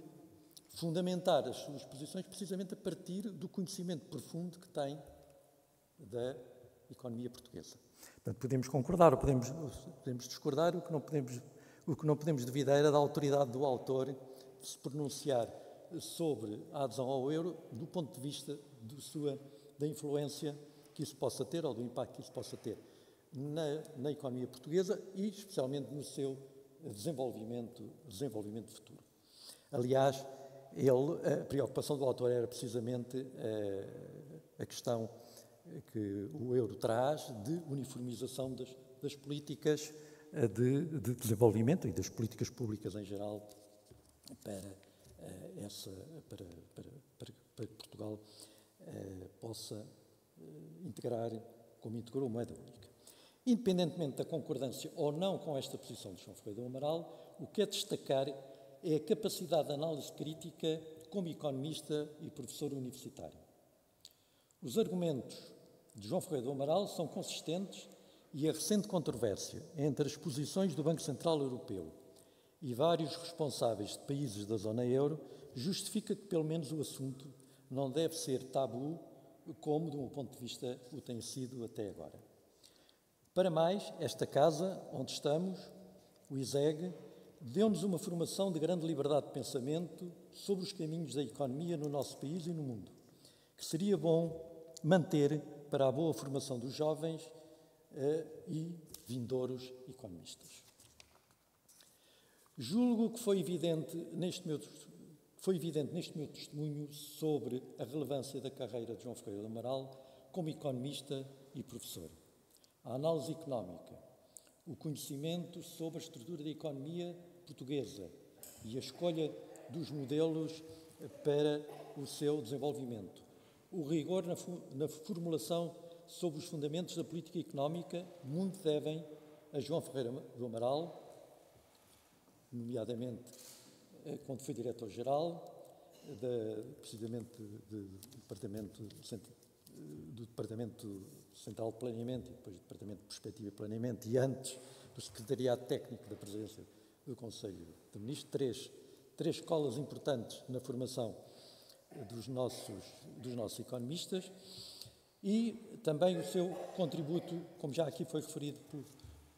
fundamentar as suas posições precisamente a partir do conhecimento profundo que tem da economia portuguesa. Portanto, podemos concordar ou podemos discordar, o que não podemos duvidar é da autoridade do autor de se pronunciar sobre a adesão ao euro do ponto de vista da influência que isso possa ter ou do impacto que isso possa ter na economia portuguesa e especialmente no seu desenvolvimento futuro. Aliás, a preocupação do autor era precisamente a questão que o euro traz de uniformização das políticas de desenvolvimento e das políticas públicas em geral para que Portugal possa integrar, como integrou, a moeda única. Independentemente da concordância ou não com esta posição de João Ferreira do Amaral, o que é destacar é a capacidade de análise crítica como economista e professor universitário. Os argumentos de João Ferreira do Amaral são consistentes e a recente controvérsia entre as posições do Banco Central Europeu e vários responsáveis de países da zona euro justifica que, pelo menos, o assunto não deve ser tabu, como, de um ponto de vista, o tem sido até agora. Para mais, esta casa, onde estamos, o ISEG, deu-nos uma formação de grande liberdade de pensamento sobre os caminhos da economia no nosso país e no mundo, que seria bom manter para a boa formação dos jovens e vindouros economistas. Julgo que foi evidente neste meu testemunho sobre a relevância da carreira de João Ferreira do Amaral como economista e professor. A análise económica, o conhecimento sobre a estrutura da economia portuguesa e a escolha dos modelos para o seu desenvolvimento, o rigor na formulação sobre os fundamentos da política económica, muito devem a João Ferreira do Amaral, nomeadamente quando foi diretor-geral, precisamente do Departamento Central de Planeamento e depois do Departamento de Perspectiva e Planeamento e antes do Secretariado Técnico da Presidência do Conselho de Ministros, três escolas importantes na formação dos nossos economistas e também o seu contributo, como já aqui foi referido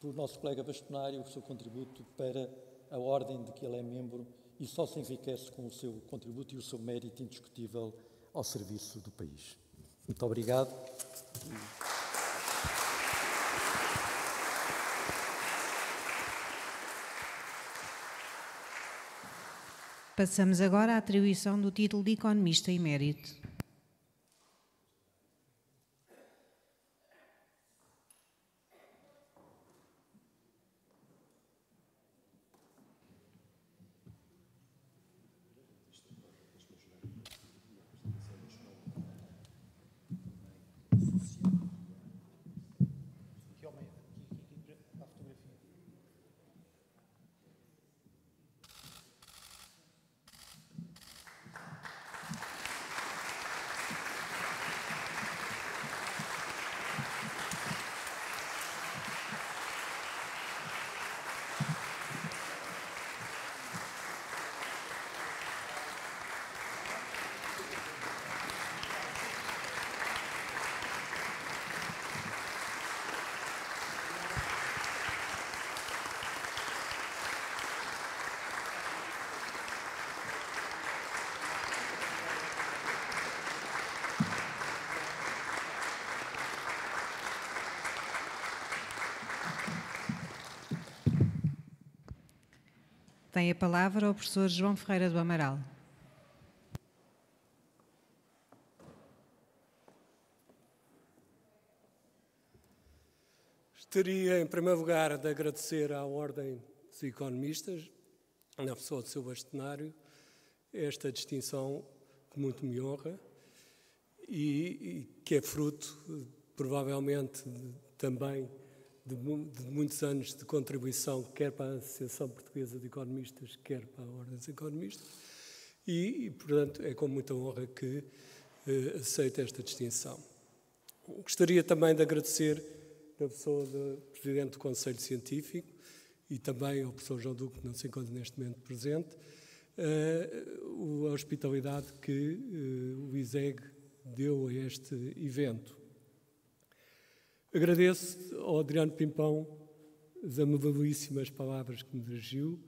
pelo nosso colega bastonário, o seu contributo para a ordem de que ele é membro e só se enriquece com o seu contributo e o seu mérito indiscutível ao serviço do país. Muito obrigado. Passamos agora à atribuição do título de economista emérito. Tem a palavra o professor João Ferreira do Amaral. Gostaria, em primeiro lugar, de agradecer à Ordem dos Economistas, na pessoa do seu bastonário, esta distinção que muito me honra e que é fruto, provavelmente, também de muitos anos de contribuição, quer para a Associação Portuguesa de Economistas, quer para a Ordem dos Economistas, e portanto, é com muita honra que aceito esta distinção. Gostaria também de agradecer, na pessoa do Presidente do Conselho Científico e também ao professor João Duque, que não se encontra neste momento presente, a hospitalidade que o ISEG deu a este evento. Agradeço ao Adriano Pimpão as amabilíssimas palavras que me dirigiu.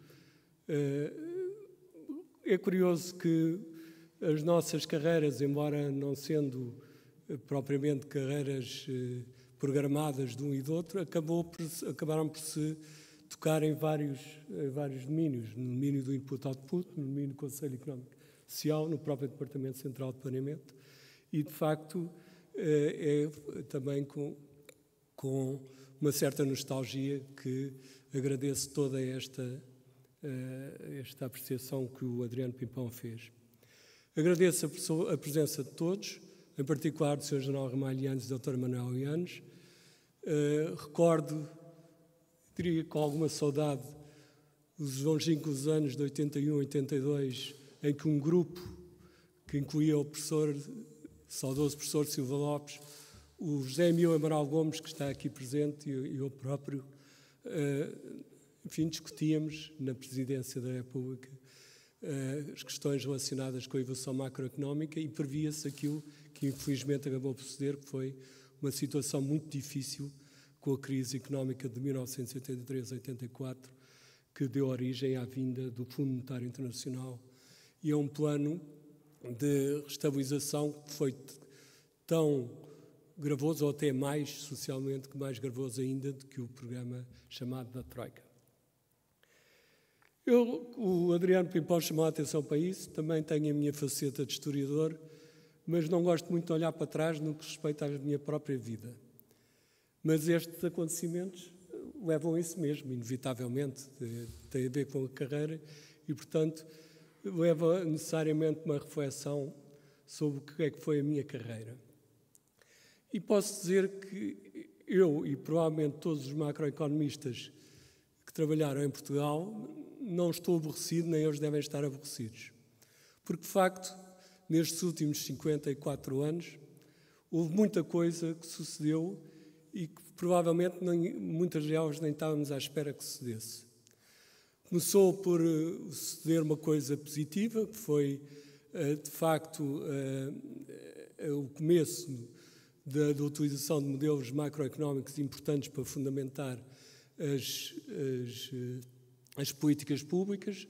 É curioso que as nossas carreiras, embora não sendo propriamente carreiras programadas de um e do outro, acabaram por se tocar em vários domínios, no domínio do input-output, no domínio do Conselho Económico e Social, no próprio Departamento Central de Planeamento, e, de facto, é também com uma certa nostalgia que agradeço toda esta apreciação que o Adriano Pimpão fez. Agradeço a presença de todos, em particular do Sr. General Ramalho Yanes e do Dr. Manuel Yanes. Recordo, diria com alguma saudade, os longínquos anos de 81, 82, em que um grupo que incluía o saudoso professor Silva Lopes, o José Emílio Amaral Gomes, que está aqui presente, e eu próprio, enfim, discutíamos na Presidência da República as questões relacionadas com a evolução macroeconómica e previa-se aquilo que infelizmente acabou por suceder, que foi uma situação muito difícil com a crise económica de 1983-84, que deu origem à vinda do Fundo Monetário Internacional e a um plano de restabilização que foi tão gravoso, ou até mais socialmente, mais gravoso ainda do que o programa chamado da Troika. O Adriano Pimpão chamou a atenção para isso, também tenho a minha faceta de historiador, mas não gosto muito de olhar para trás no que respeita à minha própria vida. Mas estes acontecimentos levam a isso mesmo, inevitavelmente, tem a ver com a carreira e, portanto, leva necessariamente uma reflexão sobre o que é que foi a minha carreira. E posso dizer que eu e provavelmente todos os macroeconomistas que trabalharam em Portugal não estou aborrecido, nem eles devem estar aborrecidos. Porque, de facto, nestes últimos 54 anos, houve muita coisa que sucedeu e que provavelmente muitas delas nem estávamos à espera que sucedesse. Começou por suceder uma coisa positiva, que foi, de facto, o começo da utilização de modelos macroeconómicos importantes para fundamentar as políticas públicas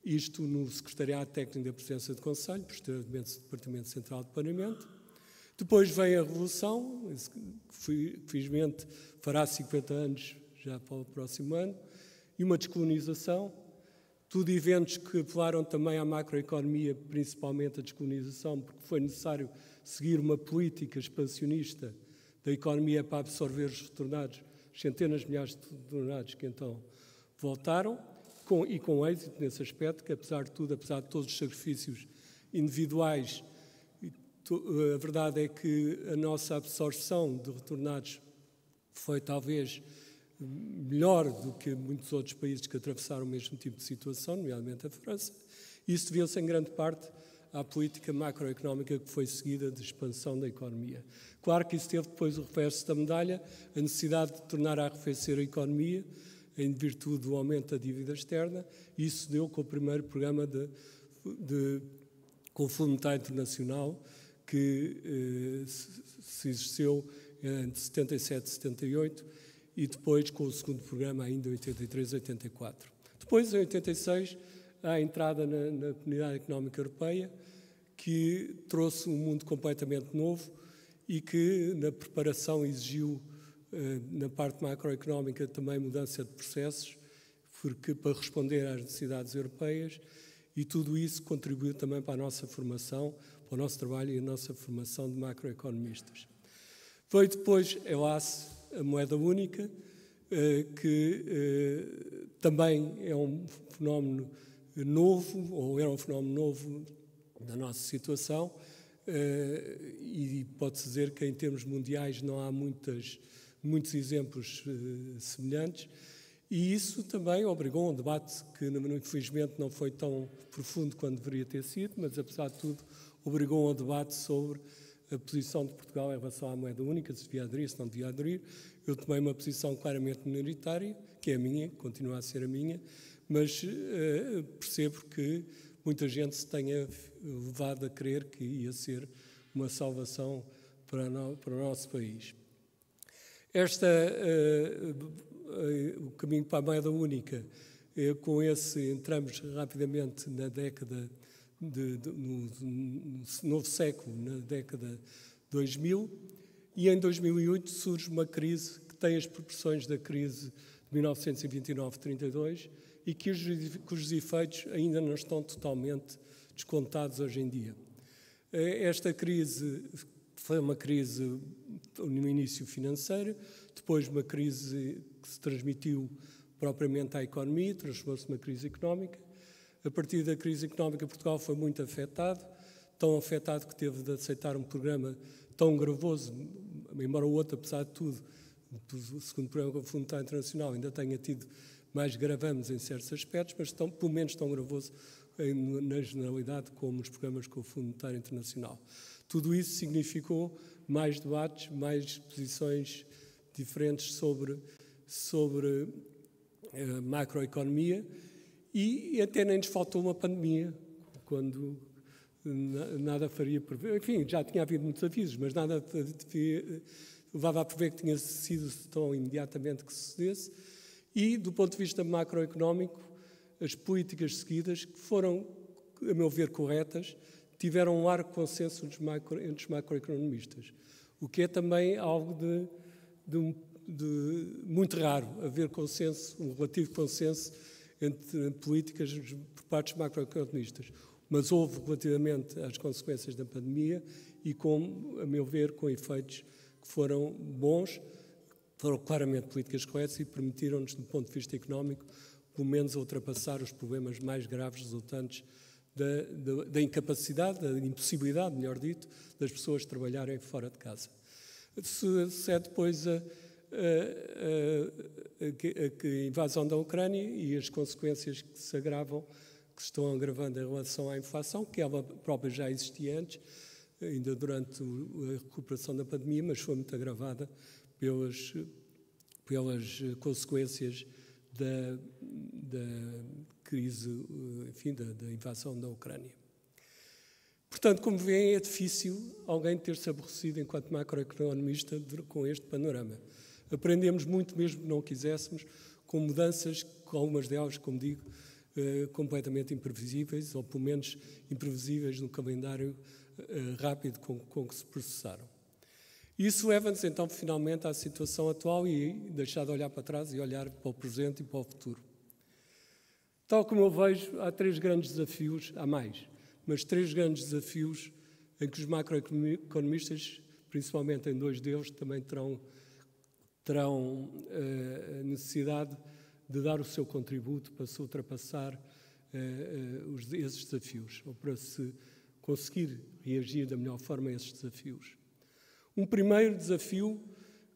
isto no Secretariado Técnico da Presidência do Conselho, posteriormente do Departamento Central de Planeamento. Depois vem a Revolução, que felizmente fará 50 anos já para o próximo ano, e uma descolonização, tudo eventos que apelaram também à macroeconomia, principalmente a descolonização, porque foi necessário seguir uma política expansionista da economia para absorver os retornados, centenas de milhares de retornados que então voltaram, e com êxito nesse aspecto, que apesar de tudo, apesar de todos os sacrifícios individuais, a verdade é que a nossa absorção de retornados foi talvez melhor do que muitos outros países que atravessaram o mesmo tipo de situação, nomeadamente a França. Isso deveu-se em grande parte à política macroeconómica que foi seguida de expansão da economia. Claro que isso teve depois o reverso da medalha, a necessidade de tornar a arrefecer a economia, em virtude do aumento da dívida externa, e isso deu com o primeiro programa com o Fundo Monetário Internacional, que se exerceu entre 77 e 78, e depois com o segundo programa ainda em 83 e 84. Depois, em 86, há a entrada na Comunidade Económica Europeia, que trouxe um mundo completamente novo e que, na preparação, exigiu, na parte macroeconómica, também mudança de processos, porque para responder às necessidades europeias, e tudo isso contribuiu também para a nossa formação, para o nosso trabalho e a nossa formação de macroeconomistas. Veio depois, ELAS, a moeda única, que também é um fenómeno novo, ou era um fenómeno novo da nossa situação, e pode-se dizer que em termos mundiais não há muitos exemplos semelhantes, e isso também obrigou a um debate que, infelizmente, não foi tão profundo quanto deveria ter sido, mas, apesar de tudo, obrigou a um debate sobre a posição de Portugal em relação à moeda única, se devia aderir, se não devia aderir. Eu tomei uma posição claramente minoritária, que é a minha, continua a ser a minha, mas percebo que muita gente se tenha levado a crer que ia ser uma salvação para o nosso país. O caminho para a moeda única, com esse entramos rapidamente na década no novo século, na década 2000, e em 2008 surge uma crise que tem as proporções da crise de 1929-32 e cujos efeitos ainda não estão totalmente descontados hoje em dia. Esta crise foi uma crise no início financeira, depois uma crise que se transmitiu propriamente à economia, transformou-se numa crise económica. A partir da crise económica, Portugal foi muito afetado, tão afetado que teve de aceitar um programa tão gravoso, embora o outro, apesar de tudo, o segundo programa com o Fundo Monetário Internacional ainda tenha tido mais gravames em certos aspectos, mas pelo menos tão gravoso na generalidade como os programas com o Fundo Monetário Internacional. Tudo isso significou mais debates, mais posições diferentes sobre a macroeconomia, e até nem nos faltou uma pandemia, quando nada faria prever. Enfim, já tinha havido muitos avisos, mas nada levava a prever que tinha sido tão imediatamente que sucedesse. E, do ponto de vista macroeconómico, as políticas seguidas, que foram, a meu ver, corretas, tiveram um largo consenso entre os macroeconomistas, o que é também algo de muito raro, haver consenso, um relativo consenso entre políticas por parte dos macroeconomistas. Mas houve relativamente às consequências da pandemia e, a meu ver, com efeitos que foram bons, foram claramente políticas corretas e permitiram-nos, do ponto de vista económico, pelo menos ultrapassar os problemas mais graves resultantes da incapacidade, da impossibilidade, melhor dito, das pessoas trabalharem fora de casa. Sucede depois a invasão da Ucrânia e as consequências que se agravam, que se estão agravando em relação à inflação, que ela própria já existia antes, ainda durante a recuperação da pandemia, mas foi muito agravada pelas consequências da crise, enfim, da invasão da Ucrânia. Portanto, como veem, é difícil alguém ter-se aborrecido enquanto macroeconomista com este panorama. Aprendemos muito, mesmo que não quiséssemos, com mudanças, com algumas delas, como digo, completamente imprevisíveis, ou pelo menos imprevisíveis no calendário rápido com que se processaram. Isso leva-nos então finalmente à situação atual e deixar de olhar para trás e olhar para o presente e para o futuro. Tal como eu vejo, há 3 grandes desafios, há mais, mas 3 grandes desafios em que os macroeconomistas, principalmente em 2 deles, também terão a necessidade de dar o seu contributo para se ultrapassar esses desafios, ou para se conseguir reagir da melhor forma a esses desafios. Um primeiro desafio,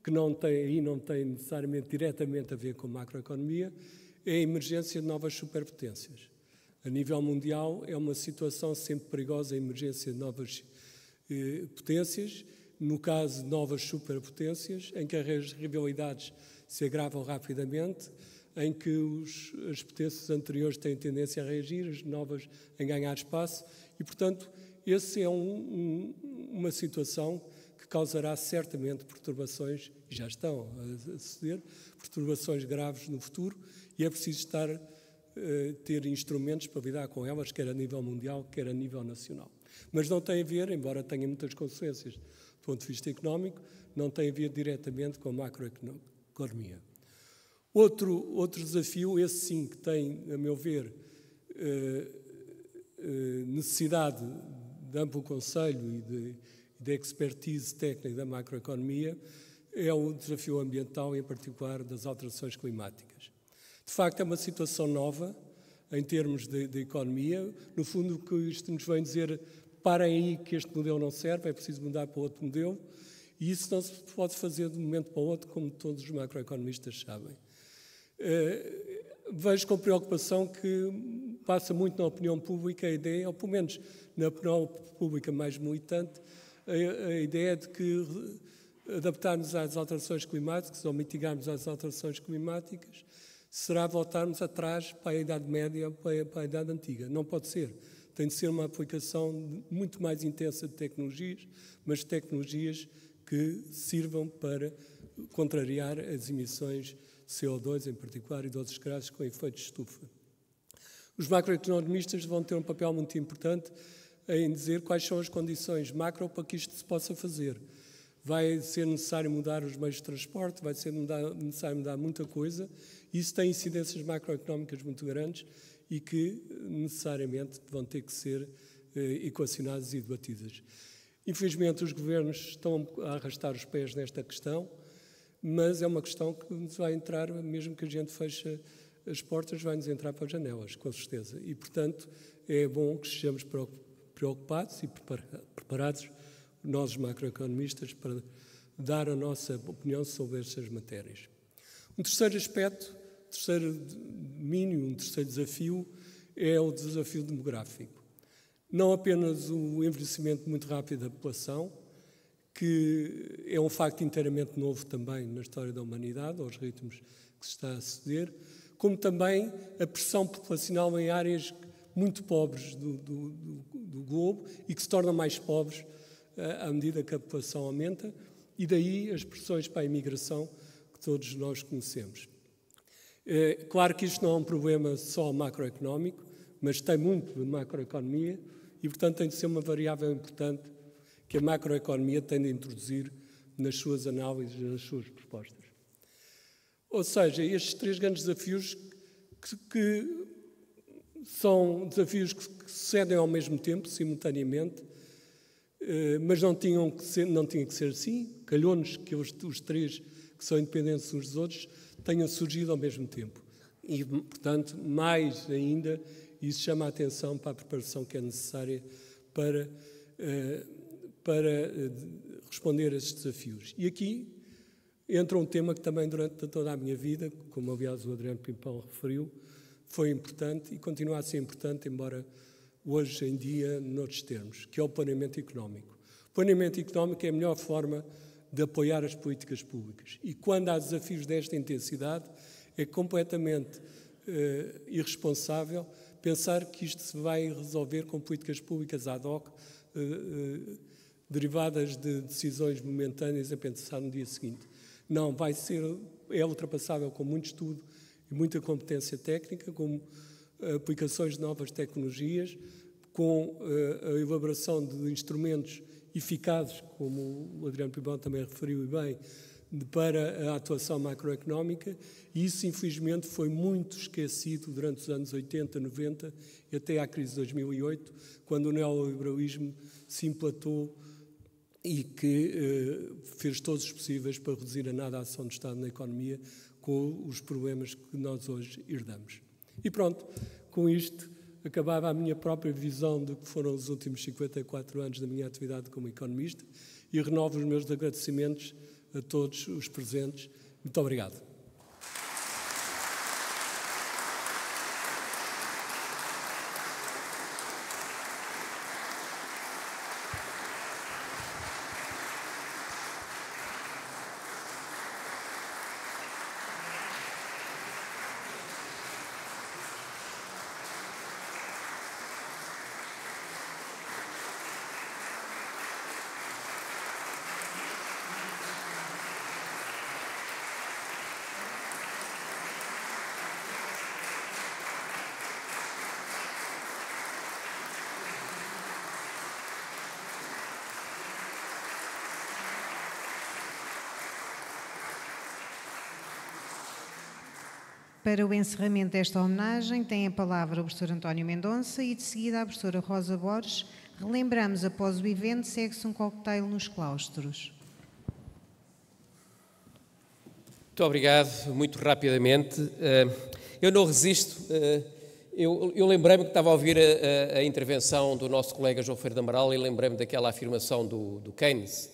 que não tem necessariamente diretamente a ver com macroeconomia, é a emergência de novas superpotências. A nível mundial é uma situação sempre perigosa a emergência de novas potências, no caso de novas superpotências, em que as rivalidades se agravam rapidamente, em que as potências anteriores têm tendência a reagir, as novas em ganhar espaço, e, portanto, essa é uma situação que causará certamente perturbações, e já estão a suceder, perturbações graves no futuro, e é preciso ter instrumentos para lidar com elas, quer a nível mundial, quer a nível nacional. Mas não tem a ver, embora tenha muitas consequências do ponto de vista económico, não tem a ver diretamente com a macroeconomia. Outro desafio, esse sim, que tem, a meu ver, necessidade de amplo conselho e de expertise técnica da macroeconomia, é o desafio ambiental, em particular das alterações climáticas. De facto, é uma situação nova em termos de economia. No fundo, o que isto nos vem dizer, parem aí que este modelo não serve, é preciso mudar para outro modelo, e isso não se pode fazer de um momento para o outro, como todos os macroeconomistas sabem. Vejo com preocupação que passa muito na opinião pública a ideia, ou pelo menos na opinião pública mais militante, a ideia de que adaptarmos às alterações climáticas ou mitigarmos as alterações climáticas será voltarmos atrás para a Idade Média, para a Idade Antiga. Não pode ser. Tem de ser uma aplicação muito mais intensa de tecnologias, mas tecnologias que sirvam para contrariar as emissões de CO2, em particular, e de outros gases com efeito de estufa. Os macroeconomistas vão ter um papel muito importante em dizer quais são as condições macro para que isto se possa fazer. Vai ser necessário mudar os meios de transporte, vai ser necessário mudar muita coisa. Isso tem incidências macroeconómicas muito grandes e que necessariamente vão ter que ser equacionadas e debatidas. Infelizmente, os governos estão a arrastar os pés nesta questão, mas é uma questão que nos vai entrar, mesmo que a gente feche as portas, vai-nos entrar para as janelas, com certeza. E, portanto, é bom que estejamos preocupados e preparados, nós, os macroeconomistas, para dar a nossa opinião sobre estas matérias. Um terceiro aspecto, terceiro domínio, um terceiro desafio, é o desafio demográfico. Não apenas o envelhecimento muito rápido da população, que é um facto inteiramente novo também na história da humanidade, aos ritmos que se está a suceder, como também a pressão populacional em áreas muito pobres do globo e que se tornam mais pobres à medida que a população aumenta, e daí as pressões para a imigração que todos nós conhecemos. Claro que isto não é um problema só macroeconómico, mas tem muito de macroeconomia e, portanto, tem de ser uma variável importante que a macroeconomia tem de introduzir nas suas análises, nas suas propostas. Ou seja, estes 3 grandes desafios que são desafios que sucedem ao mesmo tempo, simultaneamente, mas não tinha que ser assim. Calhou-nos que os 3, que são independentes uns dos outros, tenham surgido ao mesmo tempo. E, portanto, mais ainda, isso chama a atenção para a preparação que é necessária para responder a estes desafios. E aqui entra um tema que também durante toda a minha vida, como aliás o Adriano Pimpão referiu, foi importante e continua a ser importante, embora hoje em dia noutros termos, que é o planeamento económico. O planeamento económico é a melhor forma de apoiar as políticas públicas. E quando há desafios desta intensidade, é completamente irresponsável pensar que isto se vai resolver com políticas públicas ad hoc, derivadas de decisões momentâneas a pensar no dia seguinte. Não, é ultrapassável com muito estudo e muita competência técnica, como aplicações de novas tecnologias, com a elaboração de instrumentos eficazes, como o Adriano Pimpão também referiu e bem, para a atuação macroeconómica, e isso infelizmente foi muito esquecido durante os anos 80, 90 e até à crise de 2008, quando o neoliberalismo se implantou e que fez todos os possíveis para reduzir a nada a ação do Estado na economia, com os problemas que nós hoje herdamos. E pronto, com isto acabava a minha própria visão do que foram os últimos 54 anos da minha atividade como economista, e renovo os meus agradecimentos a todos os presentes. Muito obrigado. Para o encerramento desta homenagem, tem a palavra o professor António Mendonça e, de seguida, a professora Rosa Borges. Relembramos, após o evento, segue-se um cocktail nos claustros. Muito obrigado, muito rapidamente. Eu não resisto. Eu lembrei-me que estava a ouvir a intervenção do nosso colega João Ferreira do Amaral e lembrei-me daquela afirmação do Keynes,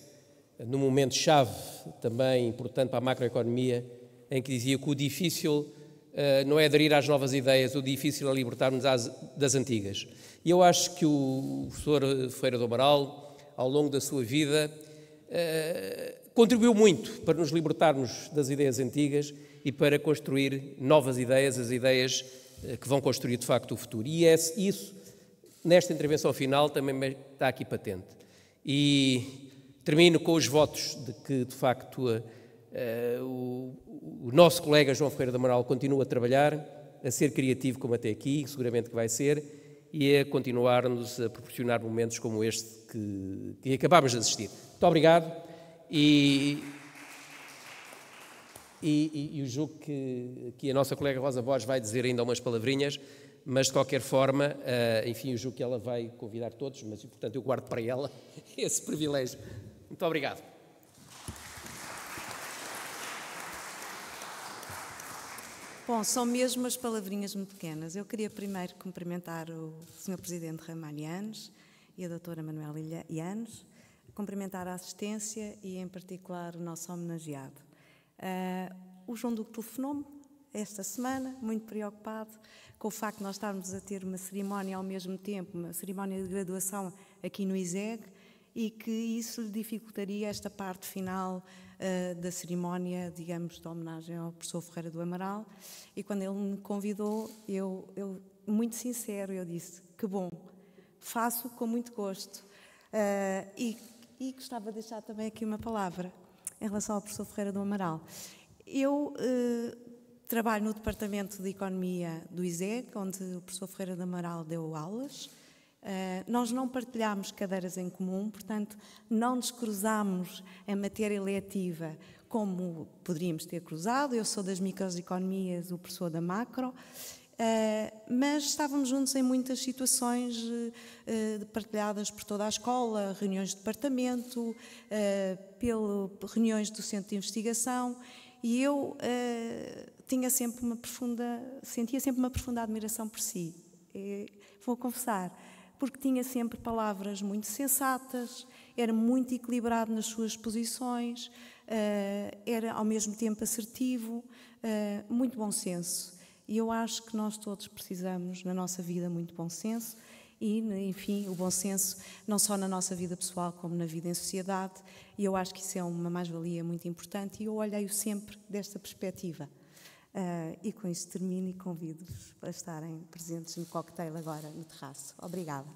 num momento-chave também importante para a macroeconomia, em que dizia que o difícil não é aderir às novas ideias, o difícil é libertar-nos das antigas. E eu acho que o professor Ferreira do Amaral, ao longo da sua vida, contribuiu muito para nos libertarmos das ideias antigas e para construir novas ideias, as ideias que vão construir de facto o futuro. E isso, nesta intervenção final, também está aqui patente. E termino com os votos de que, de facto, o nosso colega João Ferreira do Amaral continua a trabalhar, a ser criativo como até aqui, seguramente que vai ser, e a continuar-nos a proporcionar momentos como este que acabámos de assistir. Muito obrigado e eu julgo que a nossa colega Rosa Borges vai dizer ainda umas palavrinhas, mas de qualquer forma, enfim, eu julgo que ela vai convidar todos, mas portanto eu guardo para ela esse privilégio. Muito obrigado. Bom, são mesmo as palavrinhas muito pequenas. Eu queria primeiro cumprimentar o Sr. Presidente Ramalho Yanes e a doutora Manuela Yanes, cumprimentar a assistência e, em particular, o nosso homenageado. O João Duque telefonou-me esta semana, muito preocupado com o facto de nós estarmos a ter uma cerimónia ao mesmo tempo, uma cerimónia de graduação aqui no ISEG, e que isso lhe dificultaria esta parte final da cerimónia, digamos, de homenagem ao professor Ferreira do Amaral. E quando ele me convidou, eu muito sincero, eu disse, que bom, faço com muito gosto. E gostava de deixar também aqui uma palavra em relação ao professor Ferreira do Amaral. Eu trabalho no Departamento de Economia do ISEG, onde o professor Ferreira do Amaral deu aulas. Nós não partilhámos cadeiras em comum, portanto, não nos cruzámos em matéria letiva como poderíamos ter cruzado. Eu sou das microeconomias, o professor da macro, mas estávamos juntos em muitas situações partilhadas por toda a escola, reuniões de departamento, reuniões do centro de investigação, e eu sentia sempre uma profunda admiração por si. Vou confessar, porque tinha sempre palavras muito sensatas, era muito equilibrado nas suas posições, era ao mesmo tempo assertivo, muito bom senso. E eu acho que nós todos precisamos, na nossa vida, muito bom senso e, enfim, o bom senso não só na nossa vida pessoal como na vida em sociedade, e eu acho que isso é uma mais-valia muito importante e eu olhei-o sempre desta perspectiva. E com isso termino e convido-vos para estarem presentes no cocktail agora no terraço. Obrigada.